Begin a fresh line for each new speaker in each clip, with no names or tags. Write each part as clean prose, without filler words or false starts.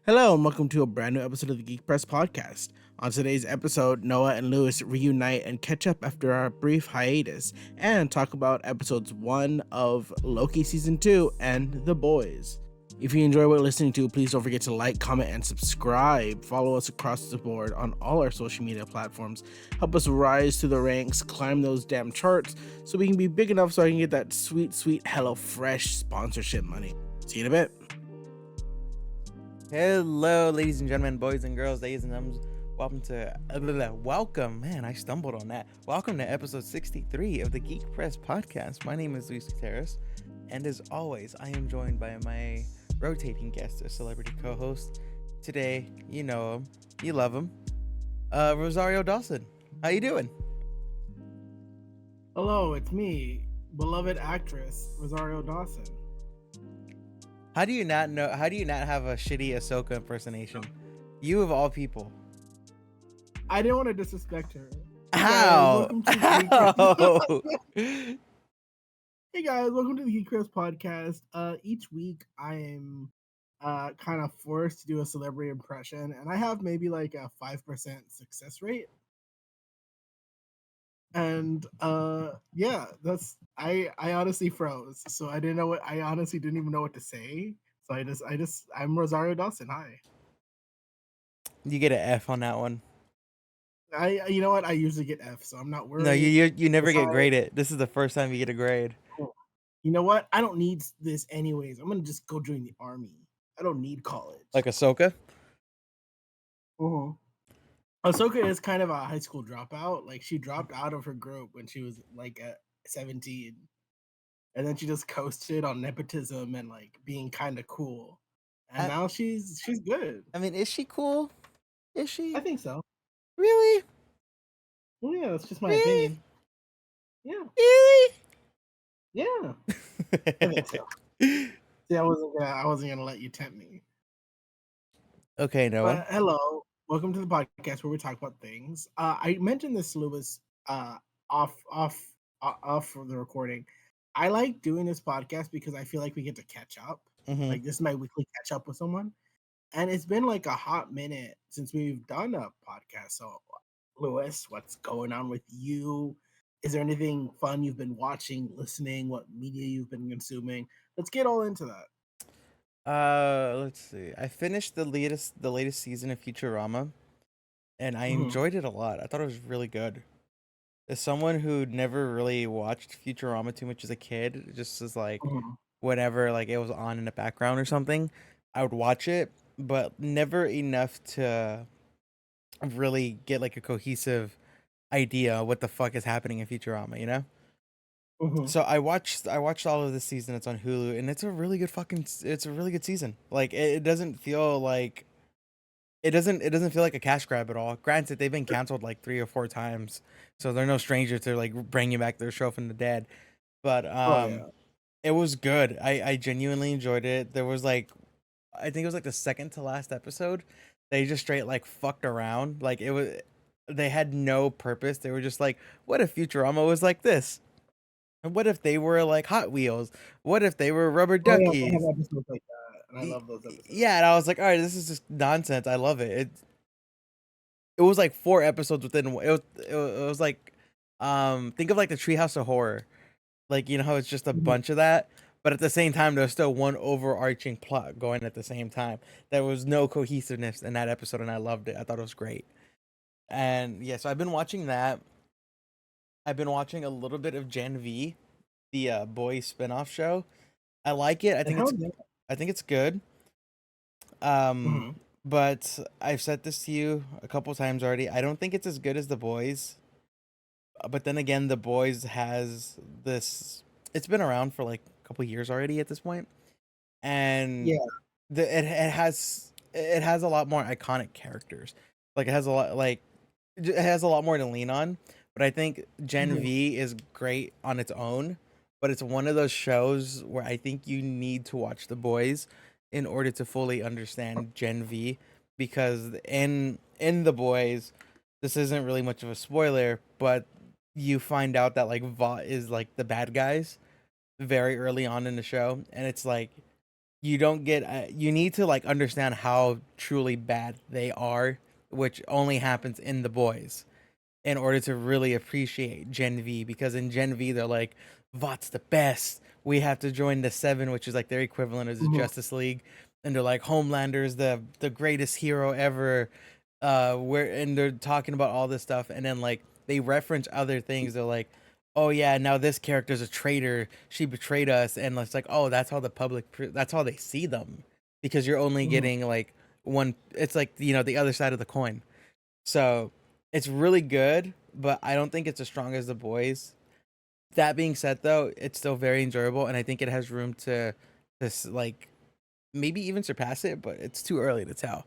Hello, and welcome to a brand new episode of the Geek Press Podcast. On today's episode, Noah and Lewis reunite and catch up after our brief hiatus and talk about episodes 1 of Loki Season 2 and The Boys. If you enjoy what you're listening to, please don't forget to like, comment, and subscribe. Follow us across the board on all our social media platforms. Help us rise to the ranks, climb those damn charts, so we can be big enough so I can get that sweet, sweet HelloFresh sponsorship money. See you in a bit.
Hello, ladies and gentlemen, boys and girls, ladies and gentlemen. Welcome, man, I stumbled on that. Welcome to episode 63 of the Geek Press Podcast. My name is Luis Gutierrez, and as always, I am joined by my rotating guest, a celebrity co-host. Today, you know him, you love him, Rosario Dawson. How you doing?
Hello, it's me, beloved actress Rosario Dawson.
How do you not have a shitty Ahsoka impersonation? You of all people.
I didn't want to disrespect her.
How?
Hey guys, welcome to the Geek Press Podcast. Each week I am kind of forced to do a celebrity impression, and I have maybe like a 5% success rate. And yeah, I honestly froze. So I honestly didn't even know what to say. So I'm Rosario Dawson. Hi.
You get an F on that one.
You know what? I usually get F, so I'm not worried.
No, you never get graded. This is the first time you get a grade.
You know what? I don't need this anyways. I'm gonna just go join the army. I don't need college.
Like Ahsoka?
Ahsoka is kind of a high school dropout. Like, she dropped out of her group when she was like 17, and then she just coasted on nepotism and like being kind of cool. And now she's good.
I mean, is she cool? Is she?
I think so.
Really?
Well, yeah, that's just my opinion. Yeah.
Really?
Yeah. I think so. See, I wasn't gonna let you tempt me.
Okay, Noah.
But hello, welcome to the podcast where we talk about things. I mentioned this to Lewis off for the recording. I like doing this podcast because I feel like we get to catch up.
Mm-hmm.
Like, this is my weekly catch up with someone, and it's been like a hot minute since we've done a podcast. So, Lewis, what's going on with you? Is there anything fun you've been watching, listening? What media you've been consuming? Let's get all into that.
Let's see. I finished the latest season of Futurama, and I enjoyed it a lot. I thought it was really good. As someone who never really watched Futurama too much as a kid, it just was like whenever like it was on in the background or something, I would watch it, but never enough to really get like a cohesive idea of what the fuck is happening in Futurama, you know? So I watched all of this season. It's on Hulu, and it's a really good season. Like it doesn't feel like it doesn't feel like a cash grab at all. Granted, they've been canceled like 3 or 4 times, so they're no stranger to like bringing back their show from the dead. But it was good. I genuinely enjoyed it. There was like, I think it was like the second to last episode. They just straight like fucked around. Like they had no purpose. They were just like, what if Futurama was like this? And what if they were like Hot Wheels? What if they were rubber duckies?
I have episodes like that, and I love those episodes.
Yeah, and I was like, all right, this is just nonsense. I love it. It was like 4 episodes within. It was like, think of like the Treehouse of Horror, like, you know how it's just a bunch of that, but at the same time there's still one overarching plot going at the same time. There was no cohesiveness in that episode, and I loved it. I thought it was great. And yeah, so I've been watching that. I've been watching a little bit of Gen V, the boy spinoff show. I like it. I think it's good. But I've said this to you a couple times already. I don't think it's as good as The Boys. But then again, The Boys has this. It's been around for like a couple years already at this point, and
Yeah.
it has a lot more iconic characters. Like it has a lot more to lean on. But I think Gen V is great on its own. But it's one of those shows where I think you need to watch The Boys in order to fully understand Gen V, because in The Boys, this isn't really much of a spoiler, but you find out that like Vought is like the bad guys very early on in the show, and it's like you don't get you need to like understand how truly bad they are, which only happens in the boys, in order to really appreciate Gen V, because in Gen V they're like, Vot's the best. We have to join the Seven, which is like their equivalent as the
Mhm.
Justice League, and they're like Homelander's the greatest hero ever. Where and they're talking about all this stuff, and then like they reference other things. They're like, oh yeah, now this character's a traitor. She betrayed us, and it's like, oh, that's how the public, that's how they see them, because you're only
Mhm.
getting like one. It's like the other side of the coin. So it's really good, but I don't think it's as strong as the boys. That being said, though, it's still very enjoyable, and I think it has room to like maybe even surpass it, but it's too early to tell.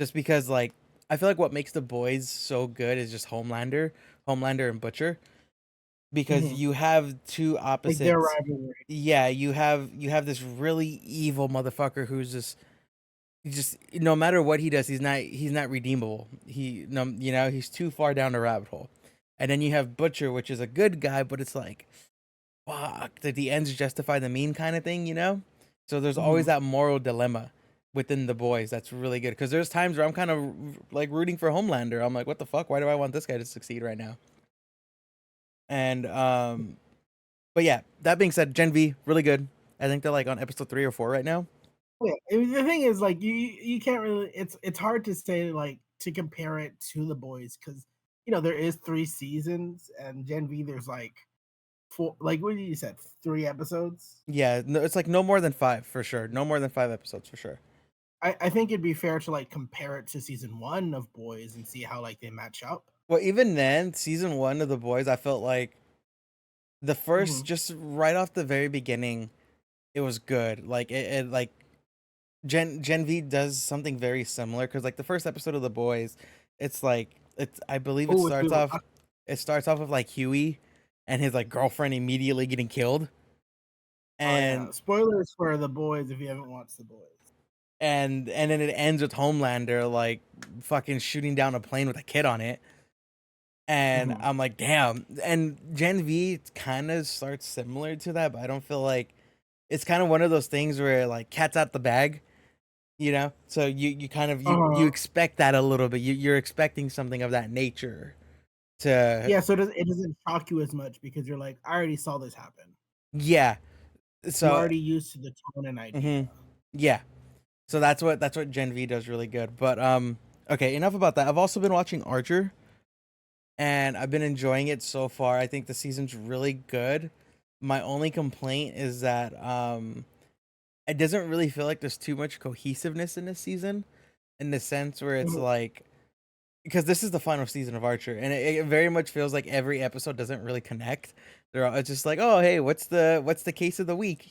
Just because like I feel like what makes the boys so good is just Homelander and Butcher, because
Mhm.
you have two
Like their
opposites.
rivalry.
Yeah, you have this really evil motherfucker who's just no matter what he does, he's not redeemable. He no, he's too far down the rabbit hole. And then you have Butcher, which is a good guy, but it's like fuck, did the ends justify the mean kind of thing. So there's always
Mhm.
that moral dilemma within the boys that's really good, because there's times where I'm kind of like rooting for Homelander. I'm like, what the fuck? Why do I want this guy to succeed right now? And but yeah, that being said, Gen V really good. I think they're like on episode 3 or 4 right now.
Yeah, I mean, the thing is, like, you can't really. It's hard to say like to compare it to the boys because there is 3 seasons and Gen V there's like four. Like what you said, 3 episodes.
Yeah, no, it's like no more than 5 for sure. No more than 5 episodes for sure.
I think it'd be fair to like compare it to season one of Boys and see how like they match up.
Well, even then, season 1 of The Boys, I felt like the first,
Mhm.
just right off the very beginning, it was good. Like it like Gen V does something very similar, because like the first episode of The Boys, it's like I believe it
Oh,
starts
so
off with like Huey and his like girlfriend immediately getting killed,
oh yeah,
and
spoilers for the Boys if you haven't watched the Boys.
and then it ends with Homelander like fucking shooting down a plane with a kid on it. And
Mhm.
I'm like, damn. And Gen V kind of starts similar to that, but I don't feel like it's kind of one of those things where like cat's out the bag. So you kind of you
Uh-huh.
expect that a little bit. You're expecting something of that nature to
Yeah, so it doesn't shock you as much because you're like, I already saw this happen.
yeah.
You're
So
already used to the tone and idea.
mhm. Yeah. So that's what Gen V does really good. But okay, enough about that. I've also been watching Archer, and I've been enjoying it so far. I think the season's really good. My only complaint is that it doesn't really feel like there's too much cohesiveness in this season, in the sense where it's
Mhm.
like, because this is the final season of Archer, and it very much feels like every episode doesn't really connect. It's just like, oh hey, what's the case of the week.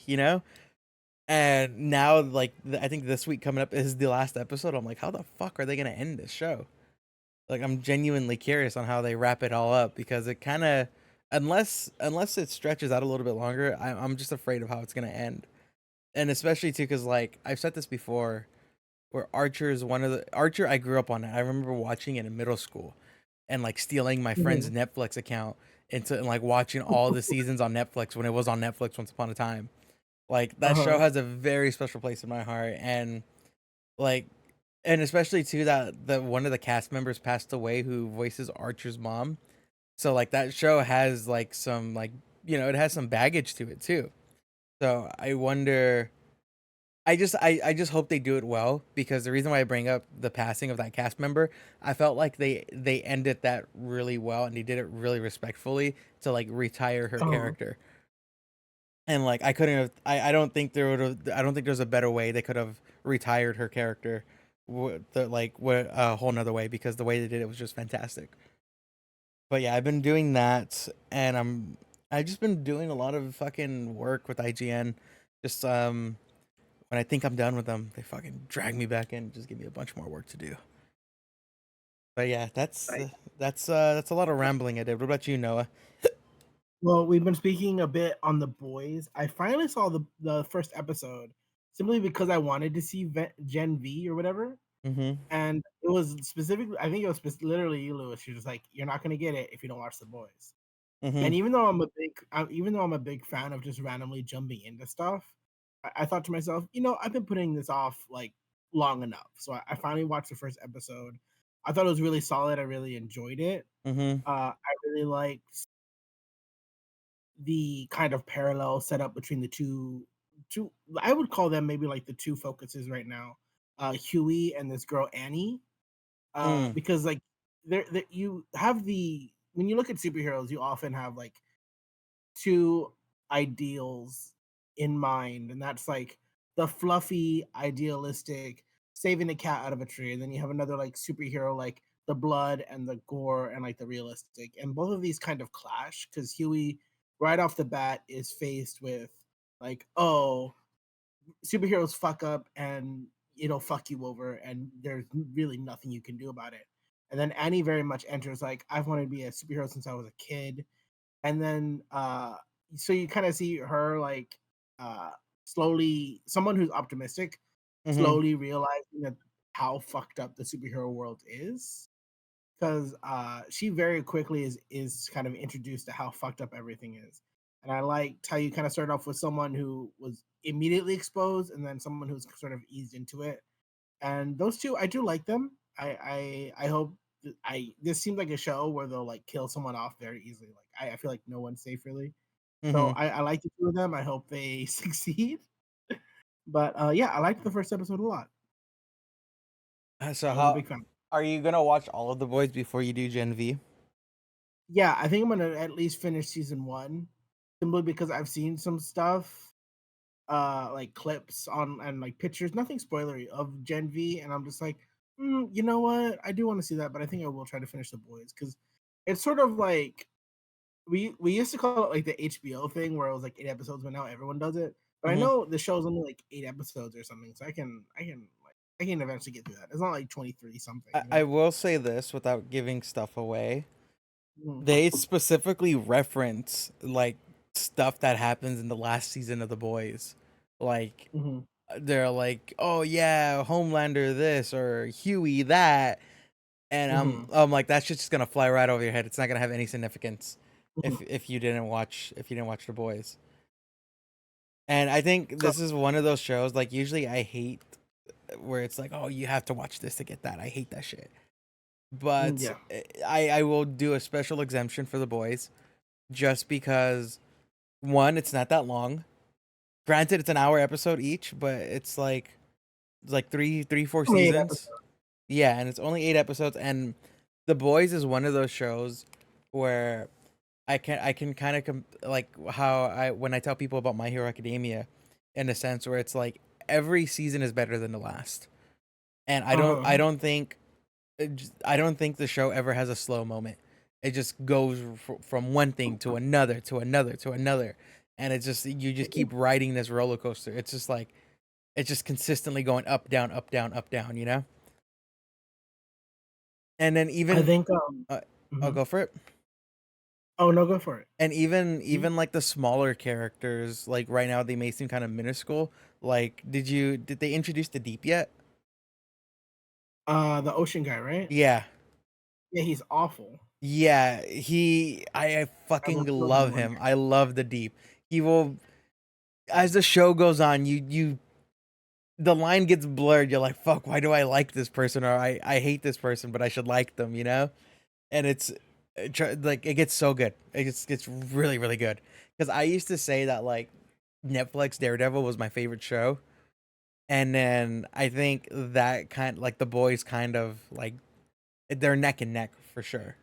And now like I think this week coming up is the last episode. I'm like, how the fuck are they gonna end this show? Like I'm genuinely curious on how they wrap it all up, because it kind of, unless it stretches out a little bit longer, I'm just afraid of how it's gonna end. And especially too, because like I've said this before, where Archer is one of the Archer I grew up on. It. I remember watching it in middle school, and like stealing my friend's
Mhm.
Netflix account and like watching all the seasons on Netflix when it was on Netflix once upon a time. Like that show
Uh-huh.
has a very special place in my heart, and like, and especially too that the one of the cast members passed away who voices Archer's mom. So like that show has like some like it has some baggage to it too. So I wonder. I just hope they do it well, because the reason why I bring up the passing of that cast member, I felt like they ended that really well, and they did it really respectfully to like retire her
Uh-huh.
character. And like I couldn't have I don't think there would have I don't think there's a better way they could have retired her character, a whole nother way, because the way they did it was just fantastic. But yeah, I've been doing that, and I've just been doing a lot of fucking work with IGN. Just when I think I'm done with them, they fucking drag me back in and just give me a bunch more work to do. But yeah,
Right.
that's a lot of rambling I did. What about you, Noah?
Well, we've been speaking a bit on the boys. I finally saw the first episode simply because I wanted to see Gen V or whatever.
Mm-hmm.
And it was specifically, I think it was literally you, Lewis. She was like, "You're not gonna get it if you don't watch the boys."
Mm-hmm.
And even though I'm a big fan of just randomly jumping into stuff, I thought to myself, you know, I've been putting this off like long enough. So I finally watched the first episode. I thought it was really solid. I really enjoyed it.
Mhm.
I really liked the kind of parallel setup between the two. I would call them maybe like the two focuses right now, Huey and this girl Annie,
Mm.
because like there you have the when you look at superheroes, you often have like two ideals in mind, and that's like the fluffy, idealistic, saving the cat out of a tree, and then you have another like superhero, like the blood and the gore and like the realistic, and both of these kind of clash because Huey, right off the bat, is faced with like, oh, superheroes fuck up and it'll fuck you over, and there's really nothing you can do about it. And then Annie very much enters like, I've wanted to be a superhero since I was a kid, and then so you kind of see her like uh slowly, someone who's optimistic,
Mhm.
slowly realizing that how fucked up the superhero world is, because she very quickly is kind of introduced to how fucked up everything is. And I liked how you kind of started off with someone who was immediately exposed and then someone who's sort of eased into it, and those two, I do like them. I hope I this seems like a show where they'll like kill someone off very easily. Like I feel like no one's safe really. So
Mhm.
I like the two of them. I hope they succeed. But yeah, I liked the first episode a lot.
So
I was a
how
big fan.
are you gonna watch all of the boys before you do Gen V?
Yeah, I think I'm gonna at least finish season one, simply because I've seen some stuff, like clips on and like pictures, nothing spoilery of Gen V, and I'm just like, you know what? I do want to see that, but I think I will try to finish the boys because it's sort of like we used to call it like the HBO thing where it was like 8 episodes, but now everyone does it. But I
Mhm.
know the show's only like 8 episodes or something, so I can eventually get through that. It's not like 23 something,
I,
you
I
know?
will say this without giving stuff away.
Mhm,
They specifically reference like stuff that happens in the last season of the boys. Like
mhm,
they're like, "Oh yeah, Homelander this or Huey that." And
mhm,
I'm like that shit's just going to fly right over your head. It's not going to have any significance
mhm.
if you didn't watch the boys. And I think
So
this is one of those shows like usually I hate where it's like, "Oh, you have to watch this to get that." I hate that shit. But
yeah.
I will do a special exemption for the boys just because one, it's not that long. Granted, it's an hour episode each, but it's like three, four
Only 8
seasons.
episodes.
Yeah, and it's only 8 episodes. And The Boys is one of those shows where I can kind of like how I when I tell people about My Hero Academia, in a sense where it's like every season is better than the last, and
Uh-huh.
I don't think the show ever has a slow moment. It just goes from one thing to another to another to another, and it's just you just keep riding this roller coaster. It's just like it's just consistently going up, down, up, down, up, down. You know, and then
I
even
think,
I'll
mhm.
go for it.
Oh, no, go for it.
And
Mhm.
even like the smaller characters, like right now they may seem kind of minuscule. Like, did they introduce the Deep yet?
The ocean guy, right?
Yeah,
Yeah, he's awful.
yeah. I
I will
fucking
kill him
love
one
him.
day.
I love the Deep. He will as the show goes on, you the line gets blurred. You're like, fuck, why do I like this person or I hate this person, but I should like them, you know? And like it gets so good. It gets really really good. Because I used to say that like Netflix Daredevil was my favorite show, and then I think that kind like the boys kind of like they're neck and neck for sure.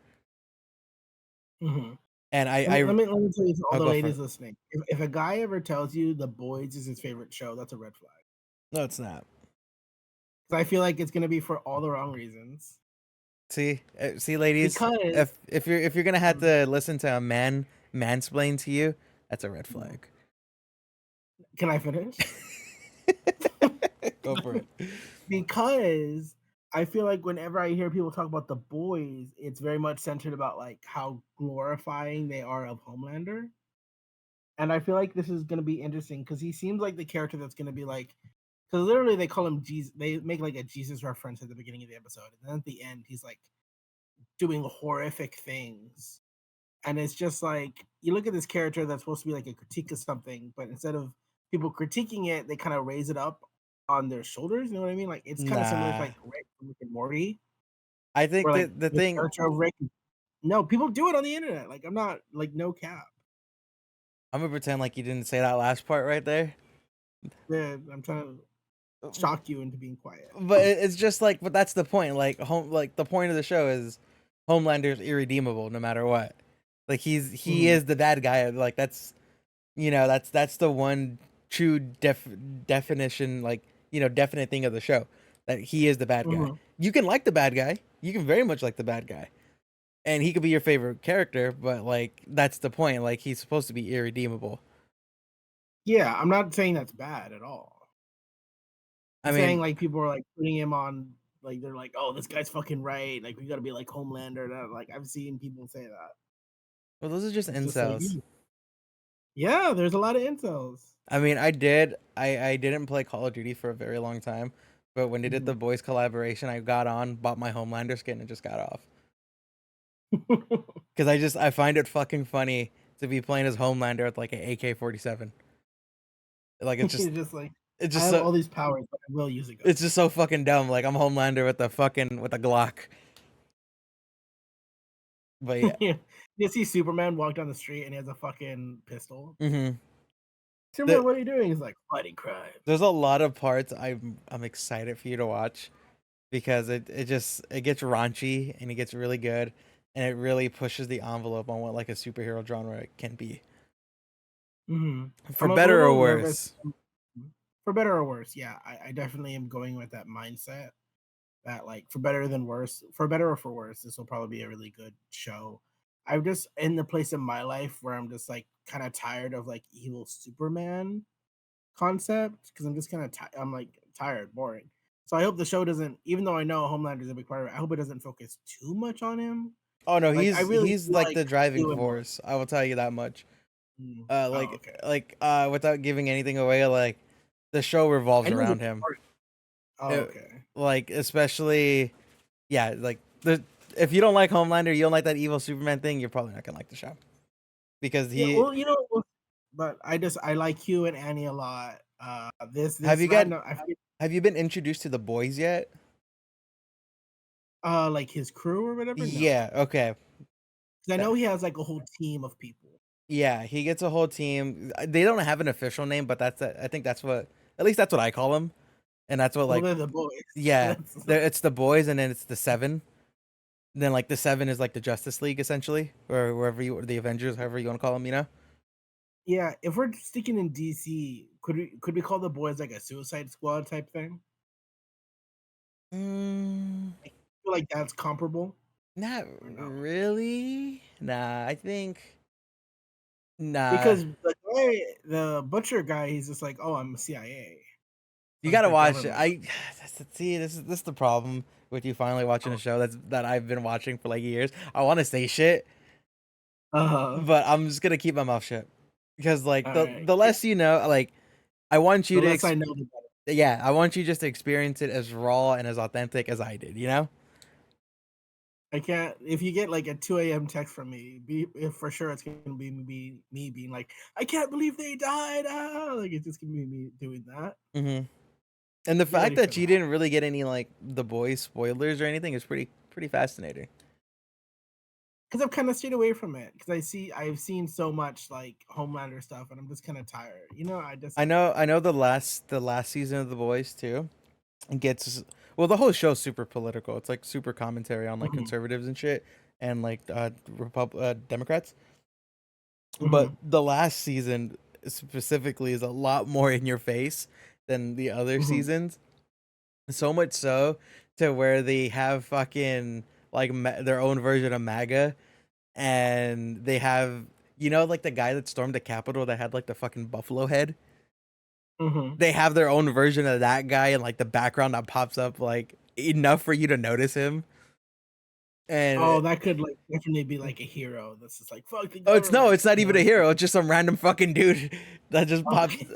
Mhm.
And
Let me tell you to all
I'll
the
go for it.
ladies listening. If a guy ever tells you The Boys is his favorite show, that's a red flag.
No, it's not.
'Cause I feel like it's gonna be for all the wrong reasons.
See, ladies,
Because
if you're gonna have
Mhm.
to listen to a man mansplain to you, that's a red
Mhm.
flag.
Can I finish?
Go for it.
Because I feel like whenever I hear people talk about The Boys, it's very much centered about, like, how glorifying they are of Homelander, and I feel like this is gonna be interesting because he seems like the character that's gonna be like, because literally they call him Jesus. They make, like, a Jesus reference at the beginning of the episode, and then at the end, he's, like, doing horrific things. And it's just like you look at this character that's supposed to be like a critique of something, but instead of people critiquing it, they kind of raise it up on their shoulders. You know what I mean? Like it's kind of similar to
Nah.
like Rick from Rick and Morty,
I think
where like
that the
the
thing
character of Rick. No, people do it on the internet. Like I'm not like no cap.
I'm gonna pretend like you didn't say that last part right there.
Yeah, I'm trying to shock you into being quiet.
But it's just like, but that's the point. Like the point of the show is Homelander's irredeemable no matter what. Like he
Mhm,
is the bad guy. Like that's the one true definition, like definite thing of the show, that he is the bad guy.
mhm.
You can like the bad guy. You can very much like the bad guy, and he could be your favorite character. But like that's the point. Like he's supposed to be irredeemable.
Yeah, I'm not saying that's bad at all.
I
I'm saying
mean,
like people are like putting him on like they're like, oh, this guy's fucking right. Like we gotta be like Homelander. Like I've seen people say that.
well, those are just
It's just like,
incels.
yeah, there's a lot of incels.
I mean, I didn't play Call of Duty for a very long time, but when they did the
Mhm.
boys collaboration, I got on, bought my Homelander skin, and just got off. Because I find it fucking funny to be playing as Homelander with like an AK-47. Like
You're just like,
it's
I
just
have
so
all these powers, but I will use a gun.
it's just so fucking dumb. Like I'm Homelander with a Glock. But yeah.
Yeah. You see Superman walk down the street and he has a fucking pistol.
hmm
Superman,
The,
what are you doing? He's like fighting crime.
there's a lot of parts I'm excited for you to watch, because it gets raunchy and it gets really good, and it really pushes the envelope on what like a superhero genre can be, for
I'm a
better or
little nervous.
worse.
For better or worse, yeah, I definitely am going with that mindset that like for better than worse, for better or for worse, this will probably be a really good show. I'm just in the place in my life where I'm just like kind of tired of like evil Superman concept because I'm just kind of I'm like tired, boring. So I hope the show doesn't, even though I know Homelander is a big part of it, I hope it doesn't focus too much on him.
Oh no,
Like I really
he's
feel
like
like
the driving
you and Mark.
force. I will tell you that much.
Oh, okay.
Without giving anything away, like the show
I
revolves
know the
around him.
part. Oh,
It,
okay.
like especially, yeah, like the if you don't like Homelander, you don't like that evil Superman thing, you're probably not gonna like the show, because
Yeah,
he
well, but I like you and Annie a lot.
have
This
you got
random I forget,
have you been introduced to the boys yet?
like his crew or whatever. No,
Yeah, okay.
because I
That-
know he has like a whole team of people.
Yeah, he gets a whole team. They don't have an official name, but I think that's what, at least that's what I call them, and that's what
Well,
like,
they're the boys.
yeah,
That's
it's the boys, and then it's the seven. Then like the seven is like the Justice League essentially, or wherever you, or the Avengers, however you want to call them, you know.
yeah. If we're sticking in DC, could we call the boys like a Suicide Squad type thing?
Mm,
I feel like that's comparable
not
or no?
really. Nah, I think nah.
Because the butcher guy, he's just like, oh, I'm CIA,
You
like
gotta
the
watch it.
government.
I see. This is the problem with you finally watching a show that I've been watching for like years. I want to say shit,
Uh huh.
but I'm just gonna keep my mouth shut, because like
All
the
right.
the less you know, like I want
The
you to
less I know, the better.
yeah, I want you just to experience it as raw and as authentic as I did. You know.
I can't. If you get like a 2 a.m. text from me, if for sure it's gonna be me being like, I can't believe they died. Ah! Like it's just gonna be me doing that.
hmm And the
Get
fact
ready for
that you
that.
didn't really get any like the boys spoilers or anything is pretty fascinating.
Because I've kind of stayed away from it because I've seen so much like Homelander stuff, and I'm just kind of tired. I just
I know the last season of the boys too gets, well, the whole show's super political. It's like super commentary on like
Mhm,
conservatives and shit, and like Democrats. But
mhm,
the last season specifically is a lot more in your face than the other
mhm,
seasons. So much so to where they have fucking like their own version of MAGA, and they have, like the guy that stormed the Capitol that had like the fucking buffalo head.
mhm.
They have their own version of that guy in like the background that pops up like enough for you to notice him. And
Oh, that could like definitely be like a hero. That's just like fuck the
oh, it's no,
government.
it's not even a hero. It's just some random fucking dude that just pops.
Okay.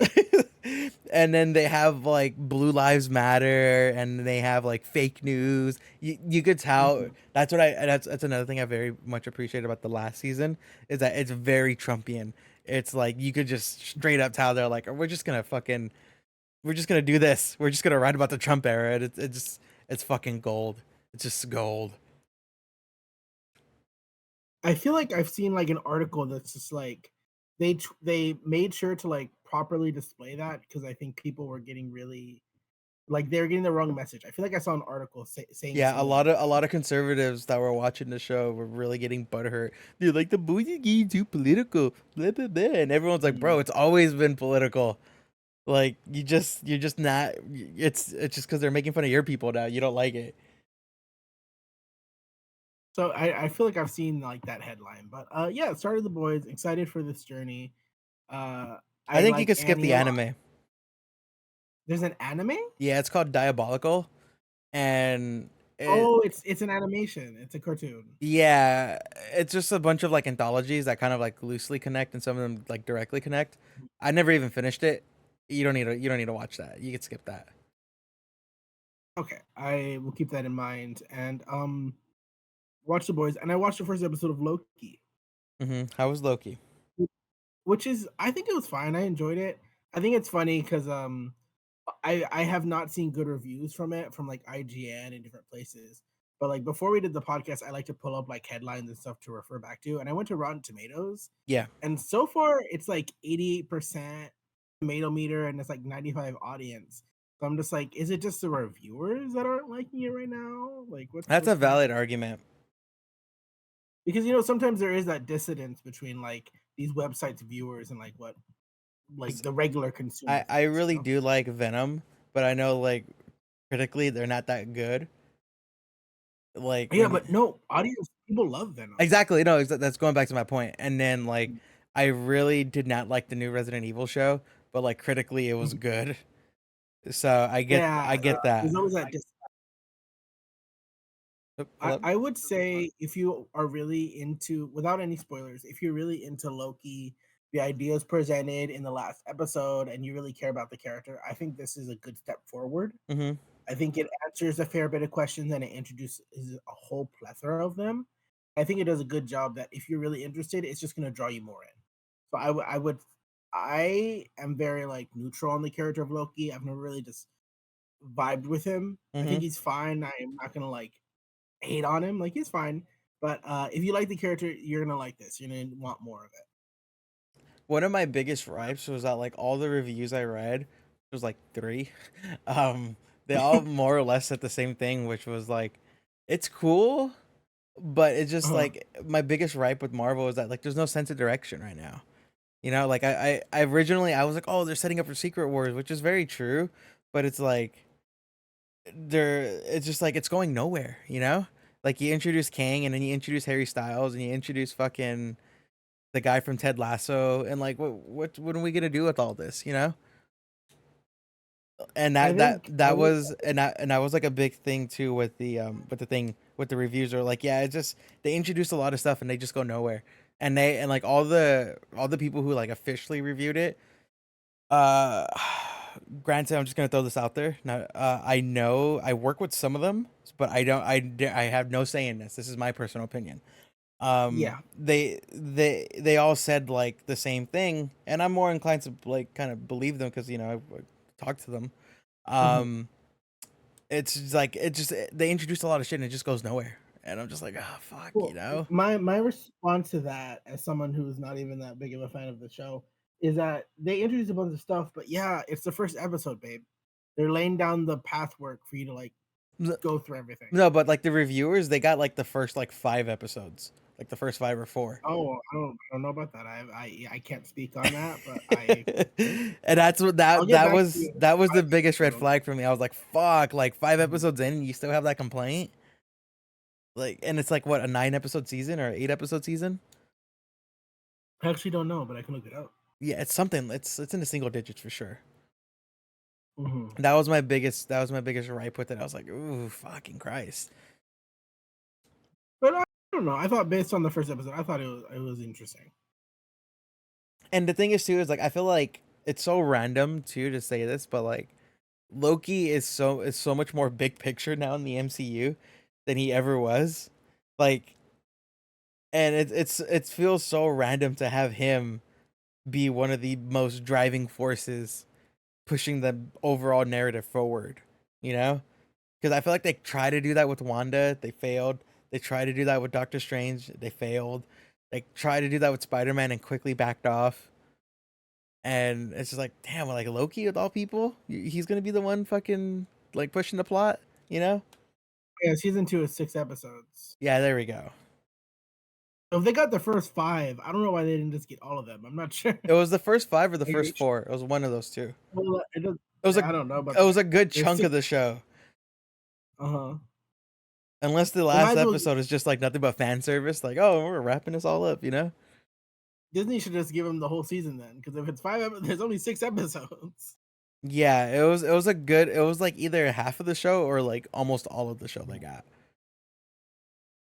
And then they have like Blue Lives Matter, and they have like fake news. You could tell
Mhm.
that's another thing I very much appreciate about the last season, is that it's very Trumpian. it's like you could just straight up tell they're like, we're just gonna do this. We're just gonna write about the Trump era. And it's fucking gold. It's just gold.
I feel like I've seen like an article that's just like they made sure to like properly display that because I think people were getting really like they were getting the wrong message. I feel like I saw an article saying
Yeah,
something like
a
that.
lot of conservatives that were watching the show were really getting butthurt. They're like, the boys are getting too political, blah blah blah, and everyone's like, bro,
Mm.
it's always been political. Like you're just not. It's just because they're making fun of your people now. You don't like it.
So I feel like I've seen like that headline, but yeah, started the boys. Excited for this journey.
I
I
think you
like
could skip
Annie
the
a lot.
anime.
There's an anime.
Yeah, it's called Diabolical, and it
Oh, it's an animation. It's a cartoon.
yeah, it's just a bunch of like anthologies that kind of like loosely connect, and some of them like directly connect. I never even finished it. You don't need to watch that. You could skip that.
Okay, I will keep that in mind and watch the boys. And I watched the first episode of Loki,
How was Loki?
which is I think it was fine. I enjoyed it. I think it's funny because I have not seen good reviews from it from like IGN and different places. But like before we did the podcast, I like to pull up like headlines and stuff to refer back to. And I went to Rotten Tomatoes,
Yeah,
and so far it's like 88% tomato meter and it's like 95 audience. So I'm just like, is it just the reviewers that aren't liking it right now? Like
that's a
what's
valid
happening?
argument.
Because sometimes there is that dissonance between like these websites viewers and like what like
'Cause
the regular consumer
I
thinks,
really do like Venom, but I know like critically they're not that good. Like
Yeah,
when you
but no, audience people love Venom.
exactly no, that's going back to my point. And then like I really did not like the new Resident Evil show, but like critically it was
Mhm.
good. So
Yeah,
I get
there's
that.
always that
Oop,
I
hello?
I would say if you are really into without any spoilers, if you're really into Loki, the ideas presented in the last episode, and you really care about the character, I think this is a good step forward.
Mhm.
I think it answers a fair bit of questions and it introduces a whole plethora of them. I think it does a good job that if you're really interested, it's just gonna draw you more in. So I am very like neutral on the character of Loki. I've never really just vibed with him. I think
Mhm.
he's fine. I am not gonna like hate on him. Like he's fine. But if you like the character, you're gonna like this. You're gonna want more of it.
One of my biggest gripes was that like all the reviews I read, was like 3, um, they all more or less said the same thing, which was like, it's cool, but it's just
Uh-huh.
like my biggest gripe with Marvel is that like there's no sense of direction right now. You know, like I originally I was like, oh, they're setting up for Secret Wars, which is very true, but it's like it's just like it's going nowhere, you know? Like you introduce Kang and then you introduce Harry Styles and you introduce fucking the guy from Ted Lasso, and like what are we gonna do with all this, you know? And
I think I
that
would.
was and that was like a big thing too with the thing with the reviews are like, yeah, it's just they introduced a lot of stuff and they just go nowhere. And like all the people who like officially reviewed it, uh granted, I'm just gonna throw this out there. Now, I know I work with some of them, but I have no say in this. This is my personal opinion.
Yeah.
They all said like the same thing, and I'm more inclined to like kind of believe them because I talked to them.
Mhm.
um it's just like they introduced a lot of shit and it just goes nowhere, and I'm just like, oh fuck, you
Well,
know.
my response to that, as someone who's not even that big of a fan of the show, is that they introduced a bunch of stuff, but yeah, it's the first episode, babe. They're laying down the path work for you to like
No,
go through everything.
no, but like the reviewers, they got like the first like 5 episodes, like the first 5 or 4.
Oh, I don't know about that. I can't speak on that, but I
And that's what
I'll get back to you
that was
if I
the biggest red
do.
flag for me. I was like, fuck, like 5
Mhm.
episodes in and you still have that complaint. Like, and it's like what, a 9 episode season or 8 episode season?
I actually don't know, but I can look it up.
Yeah, it's something. It's in the single digits for sure.
Mhm.
That was my biggest gripe with it. I was like, ooh, fucking Christ.
But I don't know. I thought based on the first episode, I thought it was interesting.
And the thing is too is like I feel like it's so random too to say this, but like Loki is so much more big picture now in the MCU than he ever was. Like, and it feels so random to have him be one of the most driving forces pushing the overall narrative forward, you know? Because I feel like they tried to do that with Wanda, they failed. They tried to do that with Doctor Strange, they failed. They tried to do that with Spider Man and quickly backed off. And it's just like, damn, like Loki with all people, he's gonna be the one fucking like pushing the plot, you know?
Yeah, season 2 is 6 episodes.
Yeah, there we go.
So if they got the first 5, I don't know why they didn't just get all of them. I'm not sure.
It was the first 5 or the
Are you
first 4. It was one of those two.
well, it does
It was
I
a
don't know about
it
that.
was a good
There's
chunk
6.
of the show.
Uh-huh.
Unless the
They might
last
as well
episode is just like nothing but fan service, like, oh, we're wrapping this all up, you know?
Disney should just give them the whole season then, because if it's 5 there's only 6 episodes.
Yeah, it was like either half of the show or like almost all of the show they got.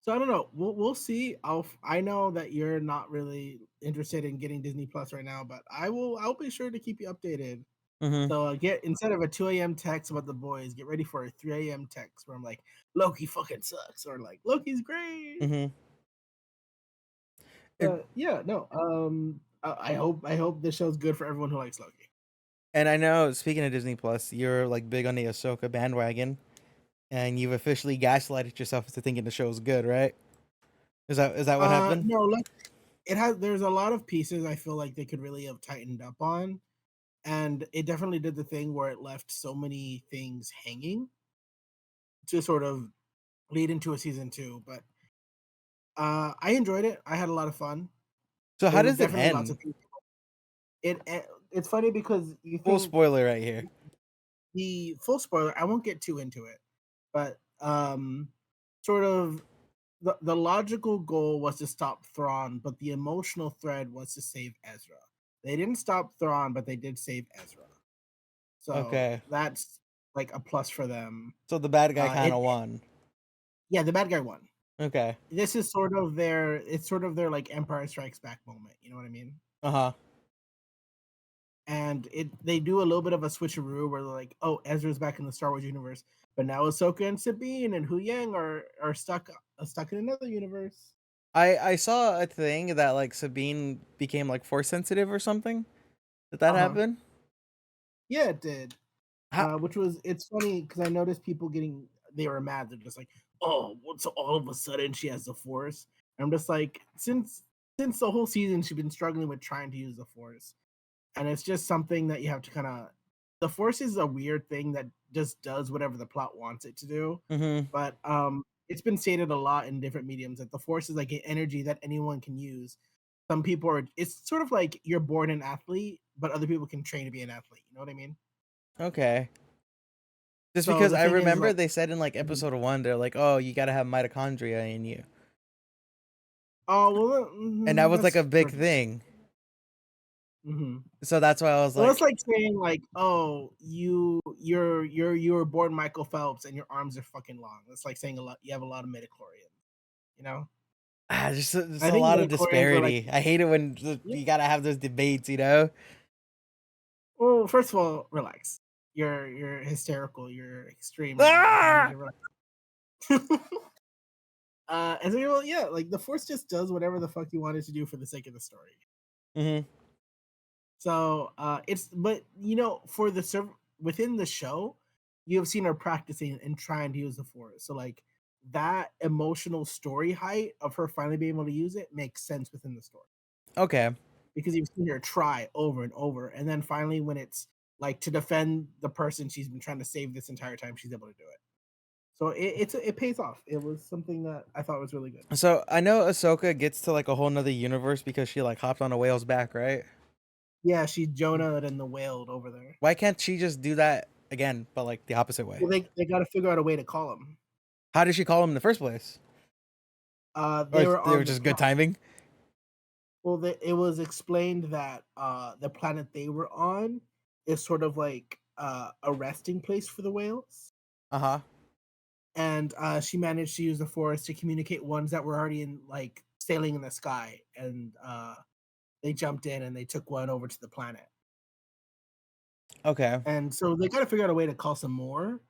So I don't know. We'll see. I know that you're not really interested in getting Disney Plus right now, but I'll be sure to keep you updated.
Mm-hmm.
So get instead of a 2 a.m. text about the boys, get ready for a 3 a.m. text where I'm like, Loki fucking sucks, or like Loki's great.
Mm-hmm. And,
Yeah, no. I hope this show's good for everyone who likes Loki.
and I know, speaking of Disney Plus, you're like big on the Ahsoka bandwagon, and you've officially gaslighted yourself into thinking the show's good, right? Is that what happened?
No, there's a lot of pieces I feel like they could really have tightened up on, and it definitely did the thing where it left so many things hanging to sort of lead into a season 2. But I enjoyed it. I had a lot of fun.
So
There
how
was
does it
definitely lots
end?
of things. It's funny because you
Full
think
spoiler right here.
the full spoiler. I won't get too into it, but sort of the logical goal was to stop Thrawn, but the emotional thread was to save Ezra. They didn't stop Thrawn, but they did save Ezra. So
Okay.
that's like a plus for them.
So the bad guy kind
It
of won.
Yeah, the bad guy won.
Okay.
This is sort of their like Empire Strikes Back moment. You know what I mean?
Uh-huh.
And they do a little bit of a switcheroo where they're like, oh, Ezra's back in the Star Wars universe, but now Ahsoka and Sabine and Hu Yang are stuck in another universe.
I saw a thing that like Sabine became like force sensitive or something. Did that
Uh-huh.
happen?
Yeah, it did.
How?
It's funny because I noticed people they were mad. They're just like, oh, what's all of a sudden she has the Force? And I'm just like, since the whole season she's been struggling with trying to use the Force, and it's just something that you have to kind of. The Force is a weird thing that just does whatever the plot wants it to do,
Mm-hmm.
but it's been stated a lot in different mediums that the Force is like an energy that anyone can use. Some people are. It's sort of like you're born an athlete, but other people can train to be an athlete. You know what I mean?
Okay. Just
So
because
the
I
thing is,
remember
like,
they said in like
mhm.
episode 1, they're like, oh, you gotta have mitochondria in you.
Oh well,
And that was like
that's
a big
trivial.
thing.
Hmm.
So that's why I was
Well, it's
like,
like saying like, oh, you were born Michael Phelps and your arms are fucking long. It's like saying a lot. You have a lot of midichlorians. You know,
just
I
a
think
lot of
midichlorians are like,
disparity. I hate it when
yeah.
you gotta have those debates, you know?
Well, first of all, relax. You're hysterical. You're extreme right now. You need
Ah!
to relax. And so, well, yeah, like the Force just does whatever the fuck you want it to do for the sake of the story.
Mm-hmm.
So it's but for within the show, you have seen her practicing and trying to use the Force. So like that emotional story height of her finally being able to use it makes sense within the story
Okay.
because you've seen her try over and over, and then finally when it's like to defend the person she's been trying to save this entire time, she's able to do it. So it pays off. It was something that I thought was really good.
So I know Ahsoka gets to like a whole nother universe because she like hopped on a whale's back, right?
Yeah, she Jonah and the whaled over there.
Why can't she just do that again, but like the opposite way?
Well, they got to figure out a way to call him.
How did she call him in the first place? Or
They were
they were
on the
just good timing?
well, it was explained that the planet they were on is sort of like a resting place for the whales,
Uh-huh.
and she managed to use the Force to communicate ones that were already in like sailing in the sky, and they jumped in and they took one over to the planet,
Okay.
and so they got to figure out a way to call some more.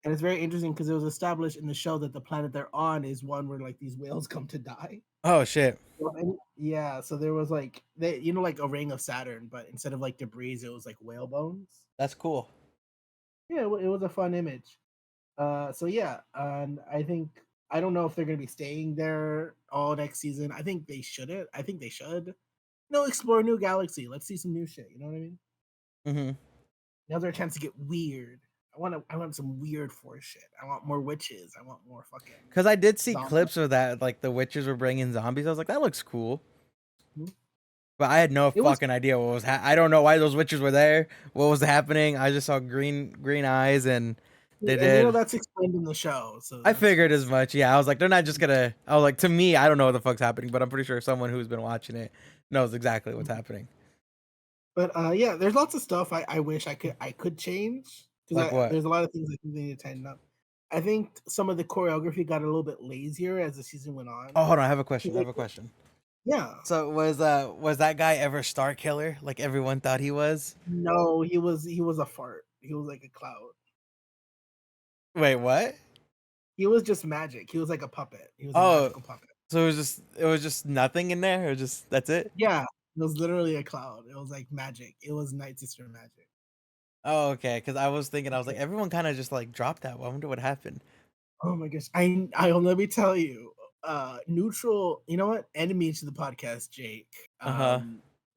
And it's very interesting because it was established in the show that the planet they're on is one where like these whales come to die.
Oh shit,
Yeah, so there was like like a ring of Saturn, but instead of like debris, it was like whale bones.
that's cool.
Yeah, it was a fun image. So yeah, and I think I don't know if they're gonna be staying there all next season. I think they shouldn't. I think they should. Explore a new galaxy. Let's see some new shit. You know what I mean?
Hmm.
Now's our chance to get weird. I want some weird force shit. I want more witches. I want more fucking
Because I did see
zombies.
clips of that, like the witches were bringing zombies. I was like, that looks cool.
Mhm.
But I had no
It was
fucking idea what was. I don't know why those witches were there. What was happening? I just saw green eyes, and they
and
did.
that's explained in the show. So
I figured as much. Yeah, I was like, they're not just gonna. I was like, to me, I don't know what the fuck's happening, but I'm pretty sure someone who's been watching it knows exactly what's happening.
But yeah, there's lots of stuff I wish I could change because
Like what?
there's a lot of things I think they need to tighten up. I think some of the choreography got a little bit lazier as the season went on.
Oh, hold on. I have a question.
'Cause,
I have
like,
a question.
yeah,
So was that guy ever Star Killer like everyone thought he was?
no, he was a fart. He was like a cloud.
Wait, what?
He was just magic. He was like a puppet. He was a
Oh,
magical puppet.
so it was just nothing in there, or just that's it?
Yeah, it was literally a cloud. It was like magic. It was Night Sister magic.
Oh, okay. Because I was thinking, I was like, everyone kind of just like dropped that. I wonder what happened.
Oh my gosh. I'll let me tell you. Neutral, you know what? Enemy to the podcast, Jake.
Uh huh.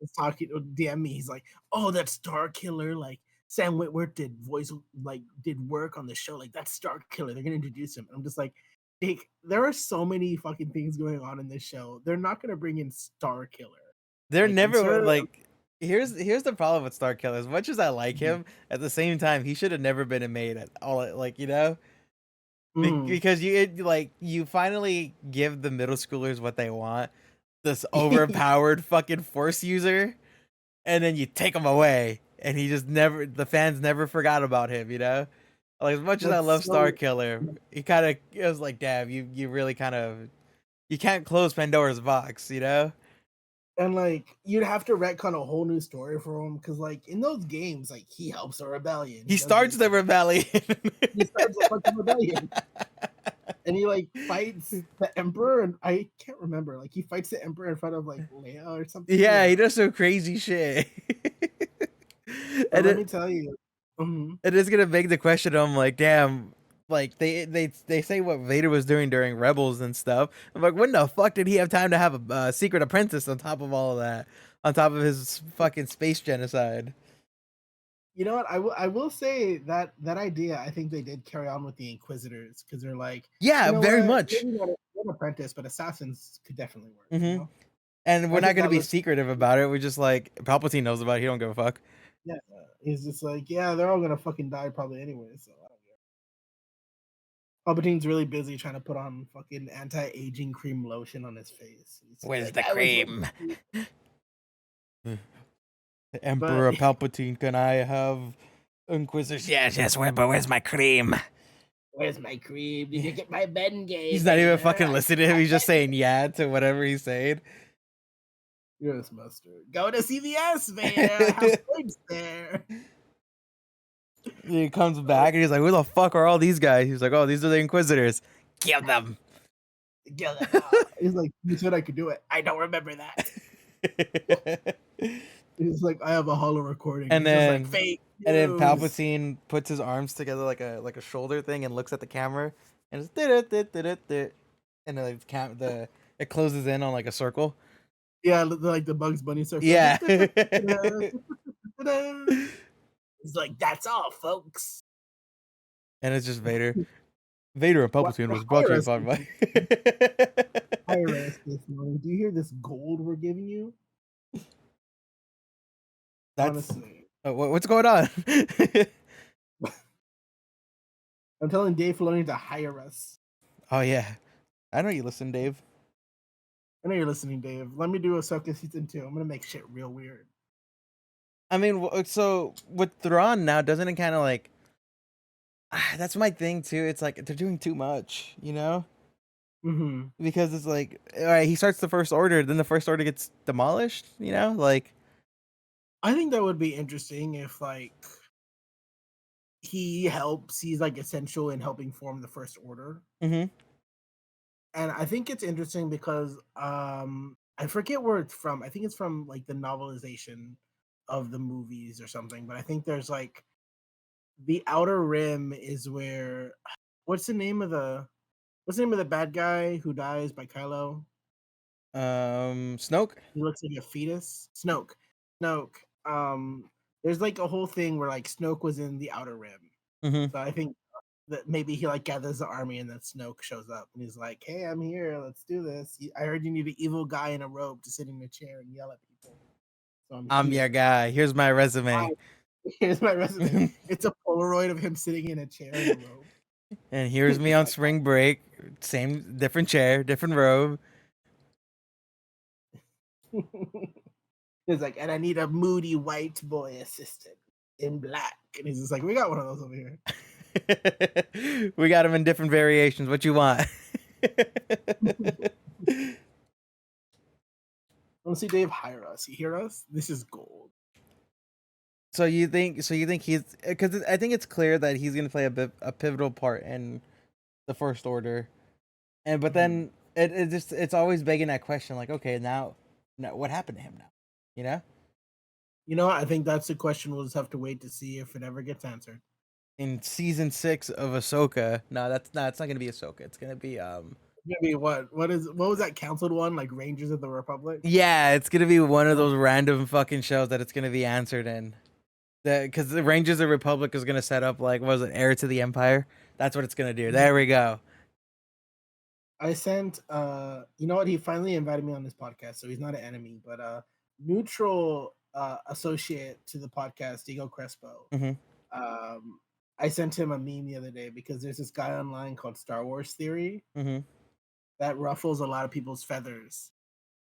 Was talking DM me. He's like, "Oh, that Star Killer, like Sam Witwer did work on the show. Like that's Star Killer. They're gonna introduce him." And I'm just like, Jake, there are so many fucking things going on in this show. They're not gonna bring in Star Killer.
They're
Like, I'm
never
sure.
like. Here's the problem with Star Killer. As much as I like
Mhm.
him, at the same time, he should have never been made at all. Like
Mhm.
because you finally give the middle schoolers what they want. This overpowered fucking force user, and then you take him away, and he just never. The fans never forgot about him. Like as much as I
That's
love Star
so.
Killer, he kind of it was like, damn, you really kind of you can't close Pandora's box.
And like you'd have to retcon a whole new story for him because like in those games, like he helps a rebellion.
He
He does
starts
this.
the rebellion.
He starts a fucking rebellion, and he like fights the emperor. And I can't remember. Like he fights the emperor in front of like Leia or something.
Yeah, he
Or
does some crazy shit.
but
and
let me
it
tell you, mhm.
it is gonna beg the question. I'm like, damn. Like they say what Vader was doing during Rebels and stuff. I'm like, when the fuck did he have time to have a secret apprentice on top of all of that? On top of his fucking space genocide.
You know what? I will say that that idea. I think they did carry on with the Inquisitors because they're like,
Yeah,
you know
very
what?
much.
Maybe not an apprentice, but assassins could definitely work.
Hmm. And we're
I
not
think
gonna
that
be
was.
secretive about it. We're just like Palpatine knows about it. He don't give a fuck.
Yeah, he's just like, yeah, they're all gonna fucking die probably anyway. So I don't care. Palpatine's really busy trying to put on fucking anti-aging cream lotion on his face. He's just
Where's
like,
the
I was
cream?
like, but
Emperor Palpatine, can I have Inquisitors? Yes, yes. But where's my cream?
where's my cream? Did you get my Bengay,
He's not even
Vader?
fucking
I
listening to him.
got
He's just
Ben.
saying yeah to whatever he's saying.
Yes, mustard. Go to CVS, Vader. I have points there.
He comes
Oh,
back and he's like, "Who the fuck are all these guys?" He's like, "Oh, these are the Inquisitors. Kill them."
get them out. He's like, you said I could do it. I don't remember that. He's like, I have a hollow recording.
and
He's just like,
then
fake
and then
news.
Palpatine puts his arms together like a shoulder thing and looks at the camera and it's and then like the it closes in on like a circle.
Yeah, like the Bugs Bunny circle.
Yeah.
He's like, that's all, folks.
And it's just Vader. Vader and
What?
Palpatine was brought to
Hire
you
us,
by
this
my.
hire us this morning. Do you hear this gold we're giving you?
That's
Honestly,
what's going on.
I'm telling Dave Filoni to hire us.
Oh yeah, I know you listen, Dave.
I know you're listening, Dave. Let me do Ahsoka season 2. I'm gonna make shit real weird.
I mean, so with Thrawn now, doesn't it kind of like that's my thing too. It's like they're doing too much.
Hmm.
Because it's like, all right, he starts the First Order, then the First Order gets demolished. Like,
I think that would be interesting if like he's like essential in helping form the First Order.
hmm
And I think it's interesting because I forget where it's from. I think it's from like the novelization of the movies or something. But I think there's like the Outer Rim is where what's the name of the what's the name of the bad guy who dies by Kylo?
Snoke.
He looks like a fetus. Snoke. Snoke. There's like a whole thing where like Snoke was in the Outer Rim.
Mm-hmm.
So I think that maybe he like gathers the army and then Snoke shows up and he's like, "Hey, I'm here. Let's do this. I heard you need an evil guy in a robe to sit in a chair and yell at people. So I'm
I'm your
here.
guy. Here's my resume.
Here's my resume. It's a Polaroid of him sitting in a chair in a robe."
And here's me
It's
on spring break. Same, different chair, different robe.
like it's like, and I need a moody white boy assistant in black. And he's just like, we got one of those over here.
We got them in different variations. What you want?
Let's see Dave hire us. You hear us? This is gold.
So you think? So you think he's? Because I think it's clear that he's gonna play a pivotal part in the First Order, and but
Mhm.
then it's always begging that question, like, okay, now what happened to him now? You know,
You know, I think that's the question we'll just have to wait to see if it ever gets answered.
in season 6 of Ahsoka, no, it's not gonna be Ahsoka. It's gonna be
Maybe what was that canceled one? Like Rangers of the Republic?
yeah, it's gonna be one of
Oh,
those random fucking shows that it's gonna be answered in. Because the Rangers of the Republic is gonna set up like, what was it, Heir to the Empire? That's what it's gonna do. There we go.
I sent you know what, he finally invited me on this podcast, so he's not an enemy, but neutral associate to the podcast, Diego Crespo.
Hmm.
Um I sent him a meme the other day because there's this guy online called Star Wars Theory
Hmm.
that ruffles a lot of people's feathers.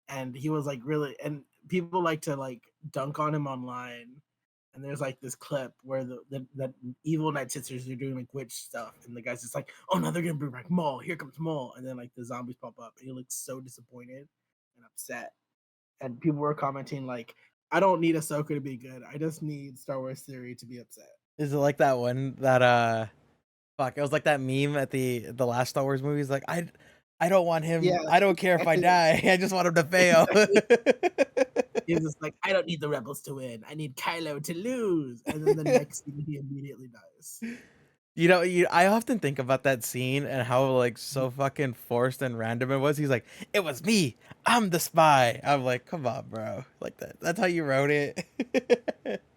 And he was like really, and people like to like dunk on him online. And there's like this clip where the evil Night Sisters are doing like witch stuff, and the guy's just like, "Oh no, they're gonna bring back Maul. Here comes Maul," and then like the zombies pop up, and he looks so disappointed and upset. And people were commenting like, "I don't need Ahsoka to be good. I just need Star Wars Theory to be upset."
Is it like that one that fuck? It was like that meme at the last Star Wars movies. Like, I don't want
Yeah,
him. I don't care if I
exactly,
die. I just want him to fail.
exactly. He's just like, "I don't need the rebels to win. I need Kylo to lose." And then the next scene, he immediately dies.
I often think about that scene and how like so fucking forced and random it was. He's like, "It was me. I'm the spy." I'm like, "Come on, bro. Like that's how you wrote it."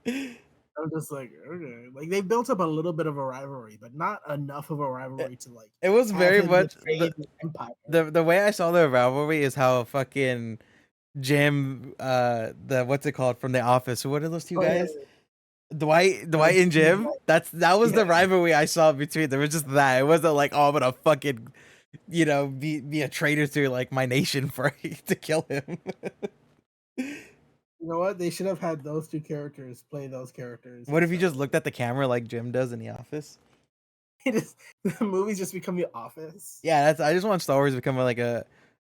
I'm just like, okay. Like they built up a little bit of a rivalry, but not enough of a
it,
rivalry to like
it was
have
very
him
much
betray the empire.
the way I saw the rivalry is how fucking Jim, the what's it called from The Office? What are those two
Oh yeah,
guys? Dwight and
Jim and
Jim.
Dwight.
That was
Yeah,
the rivalry I saw between them. It was just that. It wasn't like, oh, I'm gonna fucking, be a traitor to like my nation for to kill him.
you know what? They should have had those two characters play those characters
What if you
instead.
just looked at the camera like Jim does in The Office?
It is the movies just become The Office.
Yeah, I just want Star Wars to become like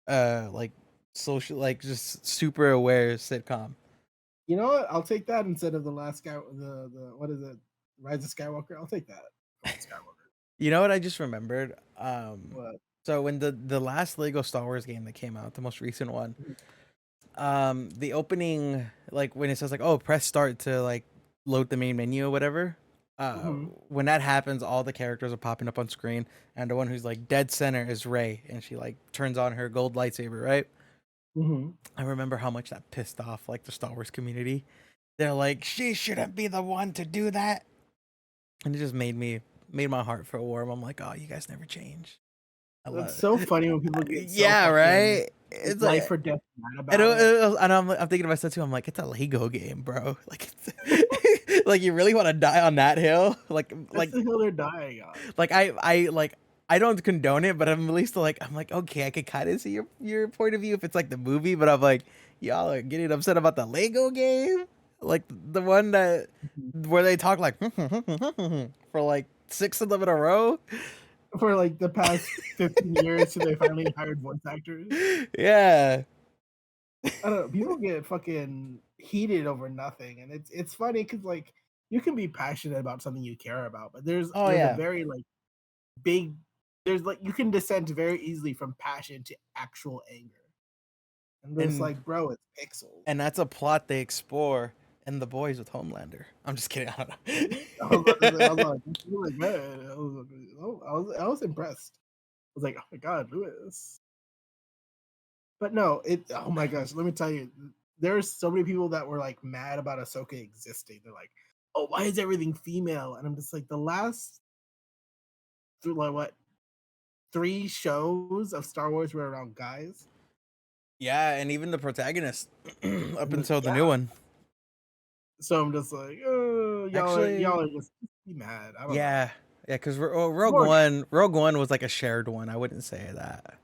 like social, like just super aware sitcom.
You know what? I'll take that instead of the last guy. The what is it? Rise of Skywalker. I'll take that. Come on, Skywalker.
You know what I just remembered?
What?
So when the last Lego Star Wars game that came out, the most recent one, the opening, like when it says like, oh, press start to like load the main menu or whatever,
Mm-hmm.
when that happens, all the characters are popping up on screen, and the one who's like dead center is Rey, and she like turns on her gold lightsaber, right?
Mm-hmm.
I remember how much that pissed off like the Star Wars community. They're like, she shouldn't be the one to do that, and it just made my heart feel warm. I'm like, oh, you guys never change. I
It's
love
so
it.
funny when people get so
Yeah,
fucking
right.
like
It's
life
like,
or death mad
and,
about it.
and I'm thinking to myself too. I'm like, it's a Lego game, bro. Like, like you really want to die on that hill?
That's the hill they're dying on.
I don't condone it, but I'm at least like, I'm like, okay, I could kind of see your point of view if it's like the movie, but I'm like, y'all are getting upset about the Lego game, like the one that
Mhm.
where they talk like for like 6 of them in a row.
For like the past 15 years till they finally hired voice actors.
Yeah.
I don't know. People get fucking heated over nothing, and it's funny because like you can be passionate about something you care about, but there's
Oh
there's a
yeah.
very like big there's like you can descend very easily from passion to actual anger. And it's
And
like, bro, it's pixels.
that's a plot they explore in The Boys with Homelander. I'm just kidding. I don't
I was about to say, I was
know.
like, you like, man, I was impressed. I was like, oh my god, Lewis. But no, oh my gosh, let me tell you, there's so many people that were like mad about Ahsoka existing. They're like, oh, why is everything female? And I'm just like, the last through like what 3 shows of Star Wars were around guys.
Yeah, and even the protagonist up until the
Yeah.
new one.
So I'm just like, oh,
Actually,
y'all are just be mad. I don't know.
yeah, because Rogue
More-
One was like a shared one. I wouldn't say that.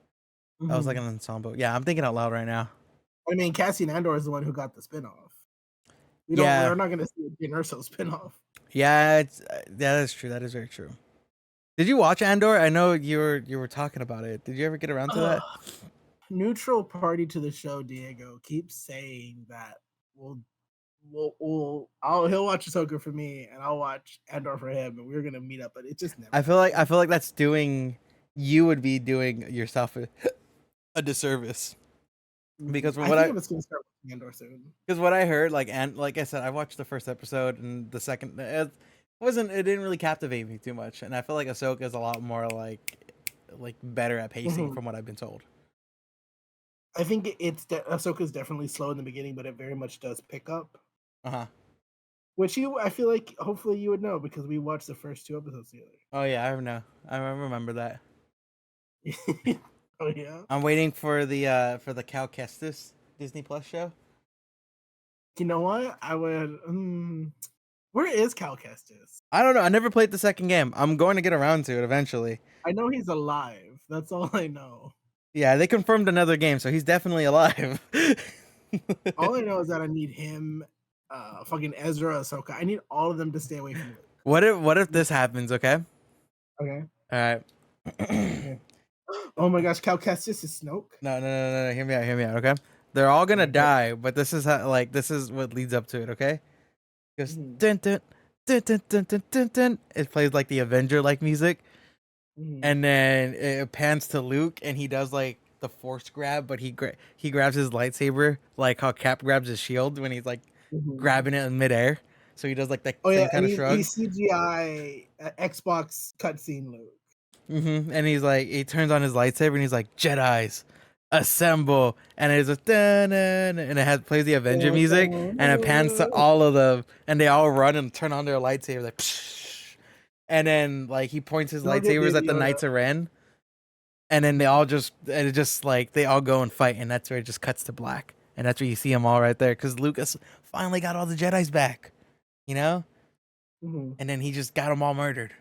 That was like an ensemble. Yeah, I'm thinking out loud right now.
I mean, Cassian Andor is the one who got the spinoff.
Yeah.
We're not gonna see a Jyn Erso spinoff.
Yeah, that is true. That is very true. Did you watch Andor? I know you were talking about it. Did you ever get around to that?
Neutral party to the show, Diego keeps saying that he'll watch Ahsoka for me and I'll watch Andor for him and we're gonna meet up, but it just never.
I feel like that's you would be doing yourself a disservice. Because from what
I'm just gonna start watching Andor soon.
Because what I heard, like I said, I watched the first episode and the second it didn't really captivate me too much, and I feel like Ahsoka is a lot more like better at pacing from what I've been told.
I think Ahsoka's definitely slow in the beginning, but it very much does pick up. Which I feel like hopefully you would know because we watched the first 2 episodes together.
Oh yeah, I remember that.
Oh yeah.
I'm waiting for the Cal Kestis Disney Plus show.
You know what? I would. Where is Cal Kestis?
I don't know. I never played the second game. I'm going to get around to it eventually.
I know he's alive. That's all I know.
Yeah, they confirmed another game, so he's definitely alive.
All I know is that I need him, fucking Ezra, Ahsoka. I need all of them to stay away from it.
What if this happens? Okay.
Okay.
All right.
Okay. Oh my gosh, Cal Kestis is Snoke.
No. Hear me out. Okay. They're all gonna die, but this is this is what leads up to it. Okay. Because dun, dun, dun, dun, dun, dun, dun, dun, it plays like the Avenger like music, and then it pans to Luke, and he does like the force grab, but he grabs his lightsaber like how Cap grabs his shield when he's like grabbing it in midair. So he does like that same kind of shrug.
He's CGI Xbox cutscene Luke.
And he's like, he turns on his lightsaber and he's like, Jedis, assemble, and it's a dun, dun, and it plays the Avenger music, and it pans to all of them, and they all run and turn on their lightsabers like, psh, and then like he points his lightsabers at the Knights of Ren, and then they all just like they all go and fight, and that's where it just cuts to black, and that's where you see them all right there because Lucas finally got all the Jedis back, you know, and then he just got them all murdered.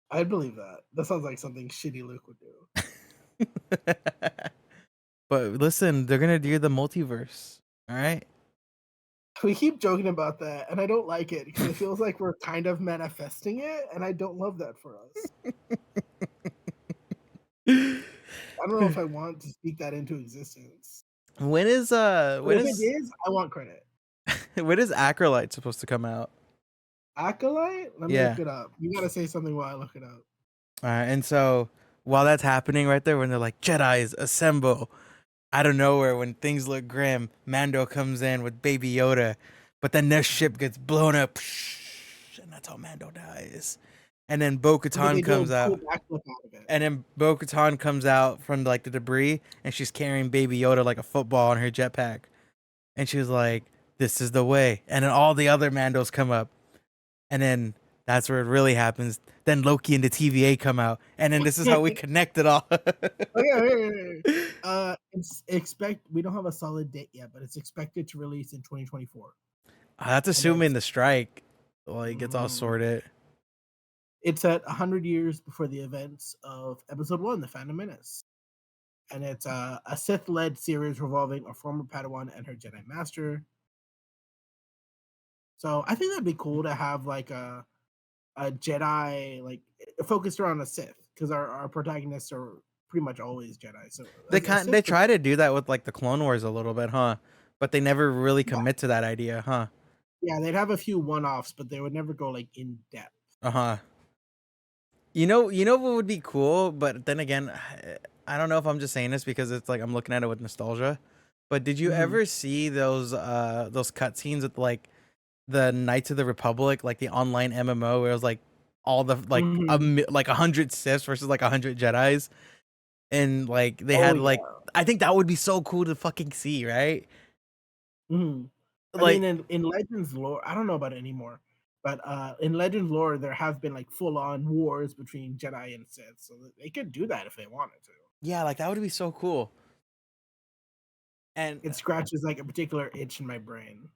I'd believe that. That sounds like something shitty Luke would do.
But listen, they're gonna do the multiverse. All right.
We keep joking about that, and I don't like it because it feels like we're kind of manifesting it, and I don't love that for us. I don't know if I want to speak that into existence.
When is
I want credit.
When is Acolyte supposed to come out?
Acolyte? Let me look it up. You gotta say something while I look it up.
All right, and so while that's happening right there, when they're like, Jedis, assemble, out of nowhere, when things look grim, Mando comes in with Baby Yoda, but then their ship gets blown up, and that's how Mando dies. And then Bo-Katan comes out, and then Bo-Katan comes out from like the debris, and she's carrying Baby Yoda like a football on her jetpack, and she's like, "This is the way." And then all the other Mandos come up. And then that's where it really happens. Then Loki and the TVA come out, and then this is how we connect it all.
Okay. We don't have a solid date yet, but it's expected to release in 2024.
That's assuming the strike gets all sorted.
It's at 100 years before the events of Episode 1, The Phantom Menace, and it's a Sith-led series revolving a former Padawan and her Jedi Master. So I think that'd be cool to have like a Jedi like focused around a Sith because our protagonists are pretty much always Jedi. So
they try to do that with like the Clone Wars a little bit, huh? But they never really commit to that idea, huh?
Yeah, they'd have a few one-offs, but they would never go like in depth.
You know what would be cool, but then again, I don't know if I'm just saying this because it's like I'm looking at it with nostalgia. But did you
Hmm.
ever see those cutscenes with like the Knights of the Republic, like the online MMO, where it was like all the like
Hmm.
like 100 Siths versus like 100 Jedis, and like they
Oh
had like
yeah.
I think that would be so cool to fucking see, right?
Hmm. I mean,
Like
in Legends lore, I don't know about it anymore, but in Legends lore, there have been like full on wars between Jedi and Sith, so they could do that if they wanted to.
yeah, like that would be so cool. And
It scratches like a particular itch in my brain.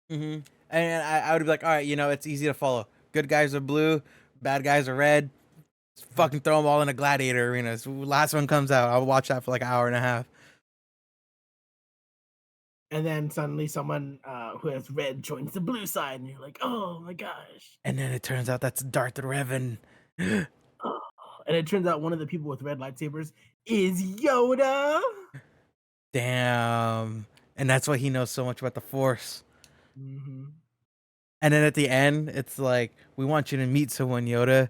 hmm and I would be like, all right, it's easy to follow. Good guys are blue, bad guys are red. Just fucking throw them all in a gladiator arena. So last one comes out, I'll watch that for like an hour and a half.
And then suddenly someone who has red joins the blue side, and you're like, oh my gosh.
And then it turns out that's Darth Revan.
Oh. And it turns out one of the people with red lightsabers is Yoda.
Damn. And that's why he knows so much about the Force.
Hmm.
And then at the end, it's like, we want you to meet someone, Yoda.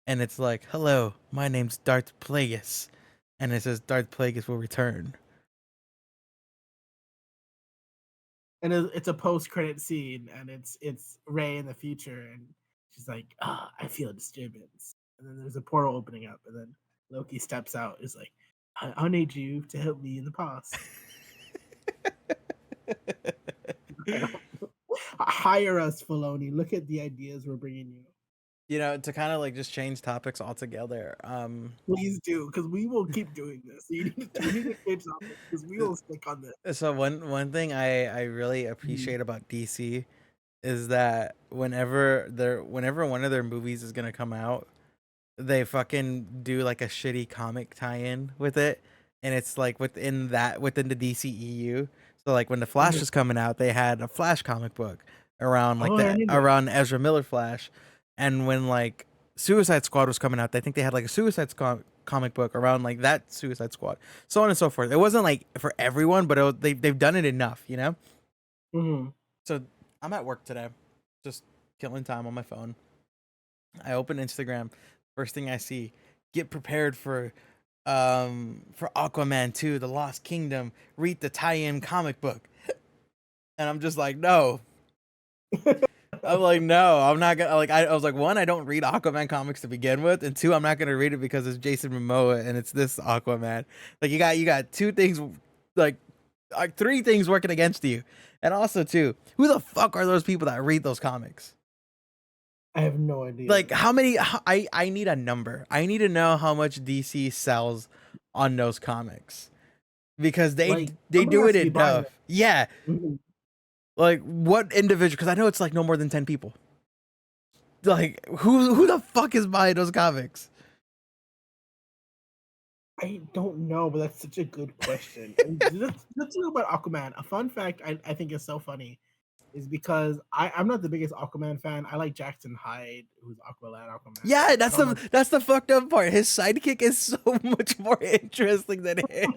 And it's like, hello, my name's Darth Plagueis. And it says Darth Plagueis will return.
And it's a post-credit scene, and it's Rey in the future, and she's like, "Ah, I feel a disturbance." And then there's a portal opening up, and then Loki steps out. Is like, "I need you to help me in the past. Hire us, Filoni. Look at the ideas we're bringing you.
To kind of like just change topics altogether.
Please do, because we will keep doing this. You need to change topics because we will stick on this."
So one thing I really
Mhm.
appreciate about DC is that whenever one of their movies is gonna come out, they fucking do like a shitty comic tie-in with it, and it's like within the DCEU. So like when the Flash
Mhm.
was coming out, they had a Flash comic book around like
Oh, I
the
knew that.
around Ezra Miller Flash, and when like Suicide Squad was coming out, I think they had like a comic book around like that Suicide Squad, so on and so forth. It wasn't like for everyone, but they've done it enough.
Mhm.
So I'm at work today, just killing time on my phone. I open Instagram. First thing I see, get prepared for Aquaman 2, The Lost Kingdom, read the tie-in comic book. And I'm just like, no. I'm like, no, I'm not gonna like I was like, one, I don't read Aquaman comics to begin with, and two, I'm not gonna read it because it's Jason Momoa and it's this Aquaman. Like you got two things like three things working against you. And also too, who the fuck are those people that read those comics?
I have no idea.
Like how many I need a number. I need to know how much DC sells on those comics because they
Like
they
somebody
do
has
it
to be buying
enough.
it.
Yeah,
Mhm.
like what individual, because I know it's like no more than 10 people. Like who the fuck is buying those comics?
I don't know, but that's such a good question. And let's talk about Aquaman. A fun fact I think is so funny is because I'm not the biggest Aquaman fan. I like Jackson Hyde, who's Aquaman.
Yeah,
I don't know.
that's the fucked up part. His sidekick is so much more interesting than him.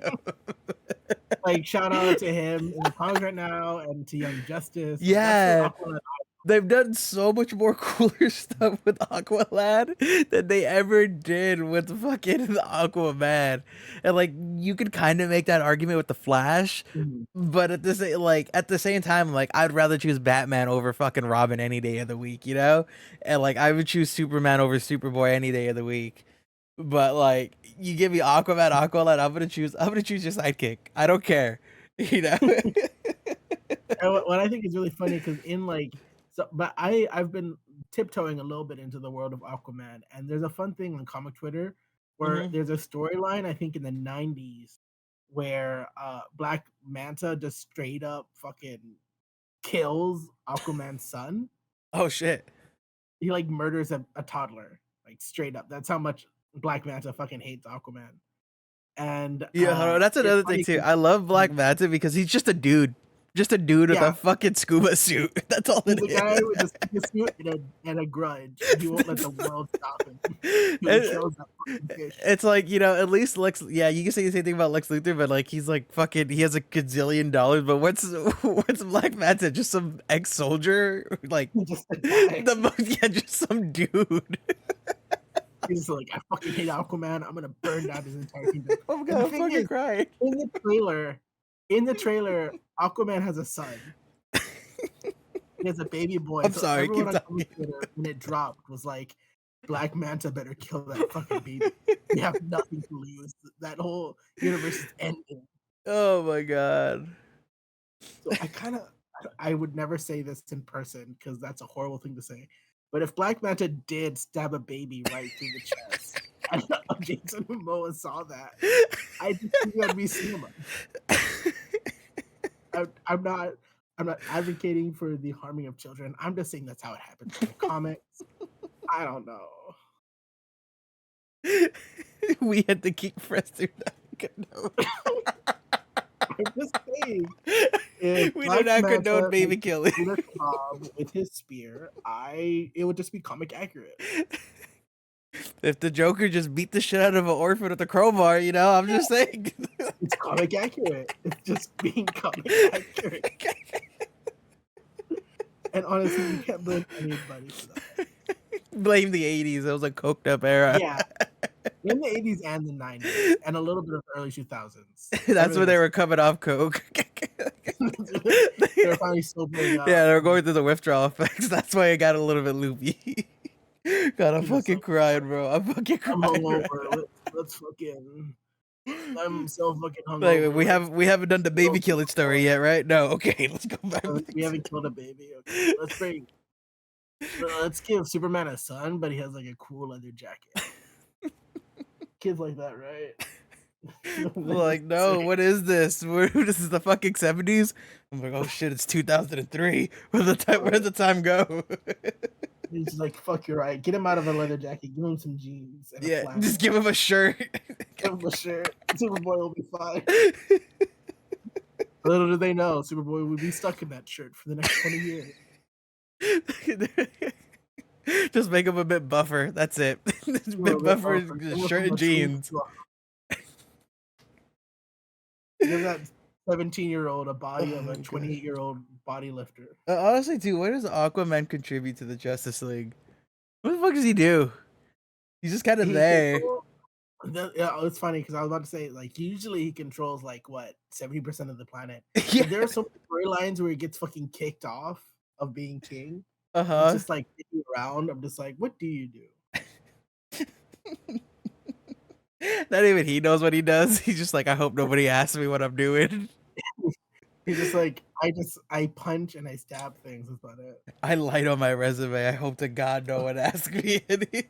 Like shout out to him in the comics right now and to Young Justice. Like that's the
Yeah,
Aquaman.
they've done so much more cooler stuff with Aqualad than they ever did with fucking the Aquaman. And like you could kind of make that argument with the Flash,
Mhm.
but at the same time, like I'd rather choose Batman over fucking Robin any day of the week. And like I would choose Superman over Superboy any day of the week. But like you give me Aqualad, I'm gonna choose your sidekick. I don't care. You know?
And what I think is really funny because in like but I've been tiptoeing a little bit into the world of Aquaman, and there's a fun thing on comic Twitter where
hmm
there's a storyline I think in the '90s where Black Manta just straight up fucking kills Aquaman's son.
Oh shit.
He like murders a toddler, like straight up. That's how much Black Manta fucking hates Aquaman. And
Yeah, hold on, that's
it's
another thing
funny
too.
because
I love Black Manta because he's just a dude. Just a dude with
yeah,
a fucking scuba suit. That's all
he's
it
a guy with a
is.
scuba suit and a grudge, and he won't let the world stop him till he
It-
kills that fucking fish.
it's like, at least yeah, you can say the same thing about Lex Luthor, but like he's like fucking he has a gazillion dollars, but what's Black Manta? Just some ex-soldier? Like
Just a guy.
just some dude.
He's just like, I fucking hate Aquaman. I'm gonna burn down his entire kingdom.
I'm
And the
gonna
thing
fucking
is,
cry.
in the trailer, Aquaman has a son. He has a baby boy.
I'm
So
sorry,
everyone
keep
on
talking.
Twitter, when it dropped, was like, Black Manta better kill that fucking baby. We have nothing to lose. That whole universe is ending.
Oh my god.
So I would never say this in person because that's a horrible thing to say. But if Black Manta did stab a baby right through the chest, and Jason Momoa saw that, I just think that'd be cinema. I'm not advocating for the harming of children. I'm just saying that's how it happens in the comics. I don't know.
We had to keep pressing that.
I'm just saying. If
We do
Black
not
Manta
condone baby
makes
killing.
a kebab with his spear, it would just be comic accurate.
If the Joker just beat the shit out of an orphan with a crowbar, you know, I'm just saying.
It's comic accurate. It's just being comic accurate. And honestly, you can't blame anybody for that.
Blame the 80s. It was a coked up era.
Yeah. In the 80s and the 90s, and a little bit of the early 2000s.
That's when they were coming off coke.
They were finally sobering up.
Yeah, they were going through the withdrawal effects. That's why it got a little bit loopy. God, I'm fucking crying, bro. I'm fucking crying.
I'm hungover. Let's fucking. I'm so fucking hungover.
Like we haven't done the baby killing story yet, right? No, okay, let's go back.
We haven't killed a baby. Okay, let's give Superman a son, but he has like a cool leather jacket. Kids like that, right?
Like, no, what is this? This is the fucking 70s. I'm like, oh shit, it's 2003. Where'd the time go?
He's like, fuck, you're right. Get him out of a leather jacket. Give him some jeans. And
Yeah, just give him a shirt.
Give him a shirt. Superboy will be fine. Little do they know, Superboy will be stuck in that shirt for the next 20 years.
Just make him a bit buffer. That's it. A bit buffer, shirt and jeans.
Give that 17-year-old a body of a 28-year-old body lifter.
Honestly, too, what does Aquaman contribute to the Justice League? What the fuck does he do? He's just kind of there.
Yeah, it's funny because I was about to say, like, usually he controls like what 70% of the planet.
Yeah.
There are some storylines where he gets fucking kicked off of being king. He's just like sitting around. I'm just like, what do you do?
Not even he knows what he does. He's just like, I hope nobody asks me what I'm doing.
He's just like, I punch and I stab things. That's about it.
I light on my resume. I hope to God no one asks me any.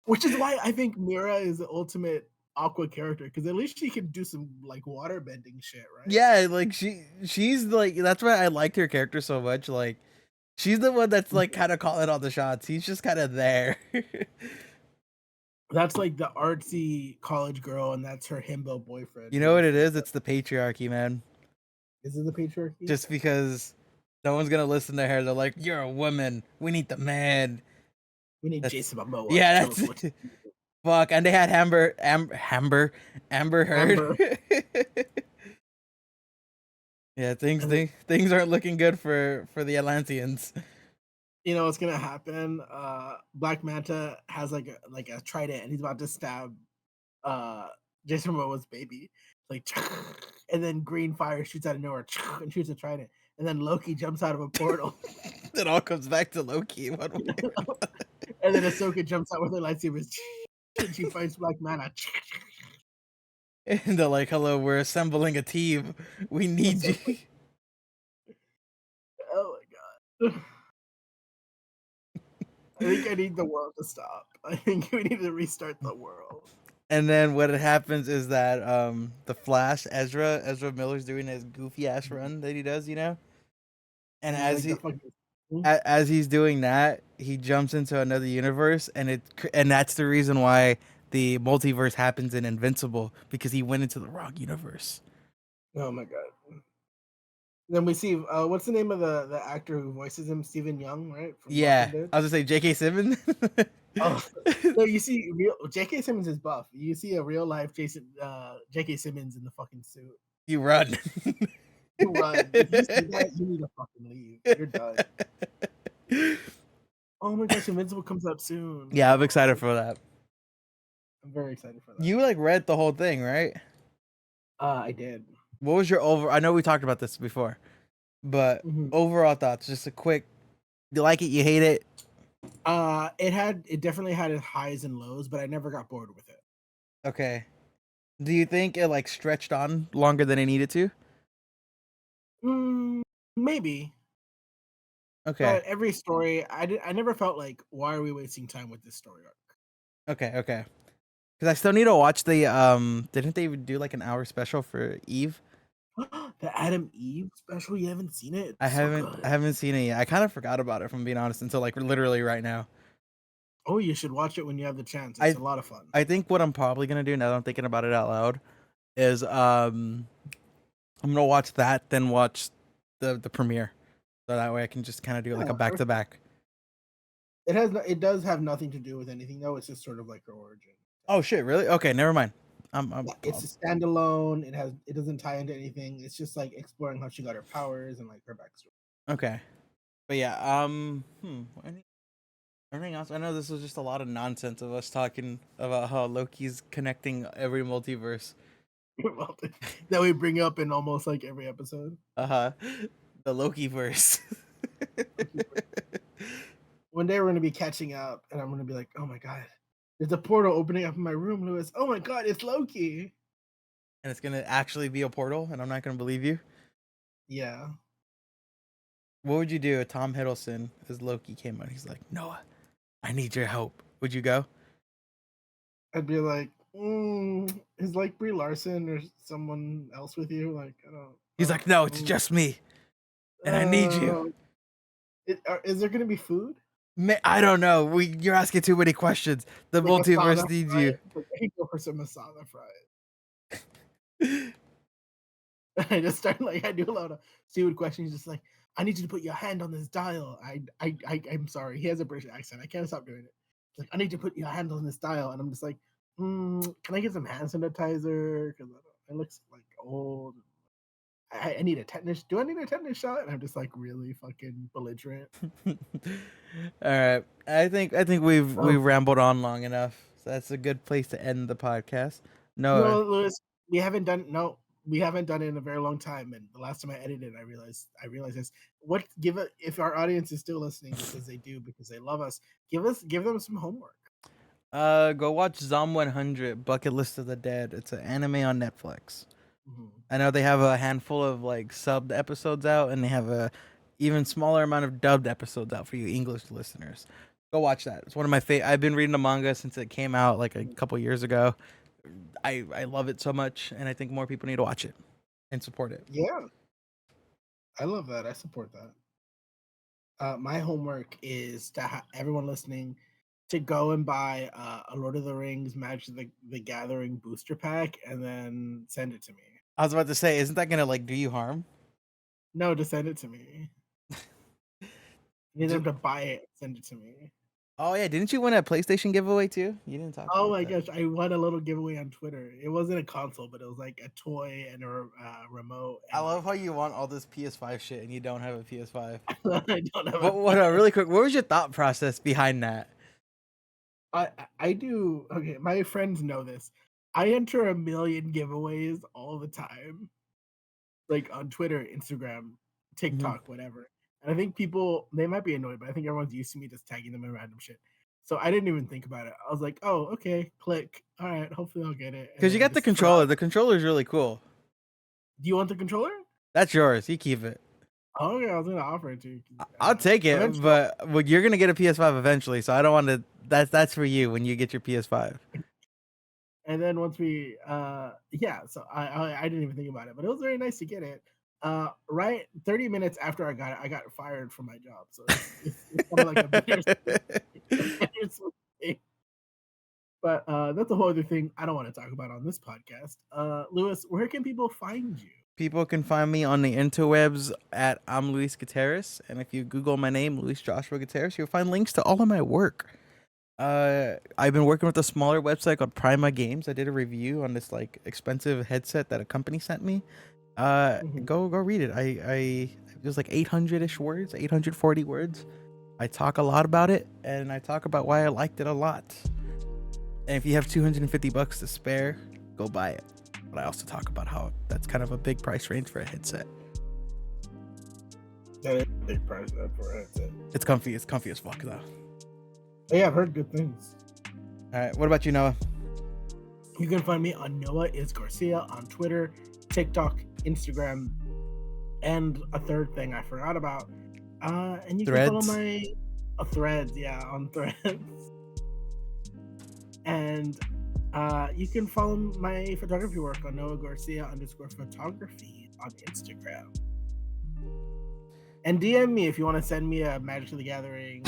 Which is why I think Mira is the ultimate Aqua character, because at least she can do some like water bending shit, right?
Yeah, like she's like, that's why I liked her character so much. Like, she's the one that's like kind of calling all the shots. He's just kind of there.
That's like the artsy college girl, and that's her himbo boyfriend.
You know what it is? It's the patriarchy, man.
Is it the patriarchy?
Just because no one's gonna listen to her, they're like, "You're a woman. We need the man.
We need Jason Momoa."
Yeah, that's fuck. And they had Amber Heard. Yeah, things aren't looking good for the Atlanteans.
You know what's gonna happen? Black Manta has like a trident, and he's about to stab Jason Momoa's baby. Like, and then green fire shoots out of nowhere and shoots a trident, and then Loki jumps out of a portal.
It all comes back to Loki in one way.
And then Ahsoka jumps out with her lightsabers, and she fights Black Manta.
And they're like, "Hello, we're assembling a team. We need you."
Oh my god. I think I need the world to stop. I think we need to restart the world.
And then what happens is that the Flash, Ezra Miller's doing his goofy ass run that he does, you know? And as he's doing that, he jumps into another universe, and that's the reason why the multiverse happens in Invincible, because he went into the wrong universe.
Oh my god. Then we see what's the name of the actor who voices him? Stephen Young, right?
From I was gonna say J.K. Simmons.
Oh, no, you see J.K. Simmons is buff. You see a real life J.K. Simmons in the fucking suit.
You run.
You run. If you see that, you need to fucking leave. You're done. Oh my gosh, Invincible comes out soon.
Yeah, I'm
Oh,
excited for that.
I'm very excited for that.
You like read the whole thing, right?
I did.
What was your I know we talked about this before, but
Mhm.
overall thoughts. Just a quick. You like it? You hate it?
It definitely had its highs and lows, but I never got bored with it.
Okay. Do you think it like stretched on longer than it needed to?
Mm, maybe,
Okay.
but every story, I never felt like, why are we wasting time with this story arc?
Okay. Okay. Because I still need to watch the. Didn't they do like an hour special for Eve?
The Adam Eve special, you haven't seen it?
I
It's so
haven't. I
good.
haven't seen it yet. I kind of forgot about it, if I'm being honest, until like literally right now.
Oh, you should watch it when you have the chance. It's
I
a lot of fun.
I think what I'm probably gonna do now that I'm thinking about it out loud is I'm gonna watch that, then watch the premiere, so that way I can just kind of do like a
Yeah,
back to back.
it does have nothing to do with anything though. It's just sort of like her origin.
Oh shit! Really? Okay, never mind.
Yeah, it's a standalone. It doesn't tie into anything. It's just like exploring how she got her powers and like her backstory.
Okay, but yeah. Anything else? I know this was just a lot of nonsense of us talking about how Loki's connecting every multiverse.
Well, that we bring up in almost like every episode.
Uh-huh. The Loki verse.
One day we're gonna be catching up, and I'm gonna be like, "Oh my god, there's a portal opening up in my room, Lewis. Oh my god, it's Loki."
And it's gonna actually be a portal, and I'm not gonna believe you.
Yeah,
What would you do if Tom Hiddleston as Loki came out? He's like, Noah, I need your help. Would you go?
I'd be like, "Is like Brie Larson or someone else with you?" Like, I don't.
He's like, no, it's just me, and I need you.
Uh, is there gonna be food?
I don't know. You're asking too many questions. The
Like
multiverse
masala
needs
fries?
you.
Like, I could go for some masala fries. I just start like I do a lot of stupid questions, just like, I need you to put your hand on this dial. I'm sorry, he has a British accent. I can't stop doing it. It's like, I need you to put your hand on this dial, and I'm just like, can I get some hand sanitizer? Because it looks like old. I need a tetanus. Do I need a tetanus shot? And I'm just like really fucking belligerent.
All right. I think we've rambled on long enough. So that's a good place to end the podcast. Noah,
No, Lewis, we haven't done no, we haven't done it in a very long time. And the last time I edited, I realized this. What give it if our audience is still listening because they do because they love us. Give them some homework.
go watch Zom 100 Bucket List of the Dead. It's an anime on Netflix.
Mhm.
I know they have a handful of like subbed episodes out, and they have a even smaller amount of dubbed episodes out for you English listeners. Go watch that. It's one of my favorite. I've been reading the manga since it came out like a couple years ago. I love it so much, and I think more people need to watch it and support it.
Yeah, I love that. I support that. My homework is to everyone listening to go and buy a Lord of the Rings Magic the Gathering booster pack and then send it to me.
I was about to say, isn't that gonna like do you harm?
No, to send it to me. I need them to buy it, send it to me.
Oh yeah, didn't you win a PlayStation giveaway too? You didn't talk
Oh
about
my
that.
gosh, I won a little giveaway on Twitter. It wasn't a console, but it was like a toy and a remote.
I
And
love
like
how you want all this PS5 shit and you don't have a PS5.
I don't have
What really quick, what was your thought process behind that?
I do. Okay, my friends know this. I enter a million giveaways all the time, like on Twitter, Instagram,
Mhm.
TikTok, whatever. And I think people they might be annoyed, but I think everyone's used to me just tagging them in random shit. So I didn't even think about it. I was like, "Oh, okay, click. All right, hopefully I'll get it." And
Because you
then
got the
just forgot.
controller. The controller is really cool.
Do you want the controller?
That's yours. You keep it.
Oh, yeah, I was gonna offer it to you.
I'll take it,
Eventually,
but well, you're gonna get a PS5 eventually, so I don't want to. That's for you when you get your PS5.
and then once we, yeah. So I didn't even think about it, but it was very nice to get it. Right, 30 minutes after I got it, I got fired from my job. So it's kind of like a bittersweet, a bittersweet thing. But that's a whole other thing I don't want to talk about on this podcast. Lewis, where can people find you?
People can find me on the interwebs at I'm Luis Gutierrez, and if you Google my name, Luis Joshua Gutierrez, you'll find links to all of my work. I've been working with a smaller website called Prima Games. I did a review on this like expensive headset that a company sent me.
Mhm.
Go read it. I it was like 800ish words, 840 words. I talk a lot about it, and I talk about why I liked it a lot. And if you have $250 to spare, go buy it. But I also talk about how that's kind of a big price range for a headset.
That is a big price for a headset.
It's comfy. It's comfy as fuck, though.
Yeah, I've heard good things.
All right. What about you, Noah?
You can find me on noahgarcia on Twitter, TikTok, Instagram, and a third thing I forgot about. And you
Threads?
can follow my Threads, on Threads. And you can follow my photography work on noahgarcia_photography on Instagram. And DM me if you want to send me a Magic the Gathering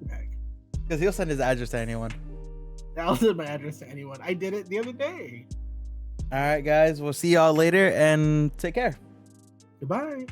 bag.
Because he'll send his address to anyone.
I'll send my address to anyone. I did it the other day.
All right, guys. We'll see y'all later, and take care.
Goodbye.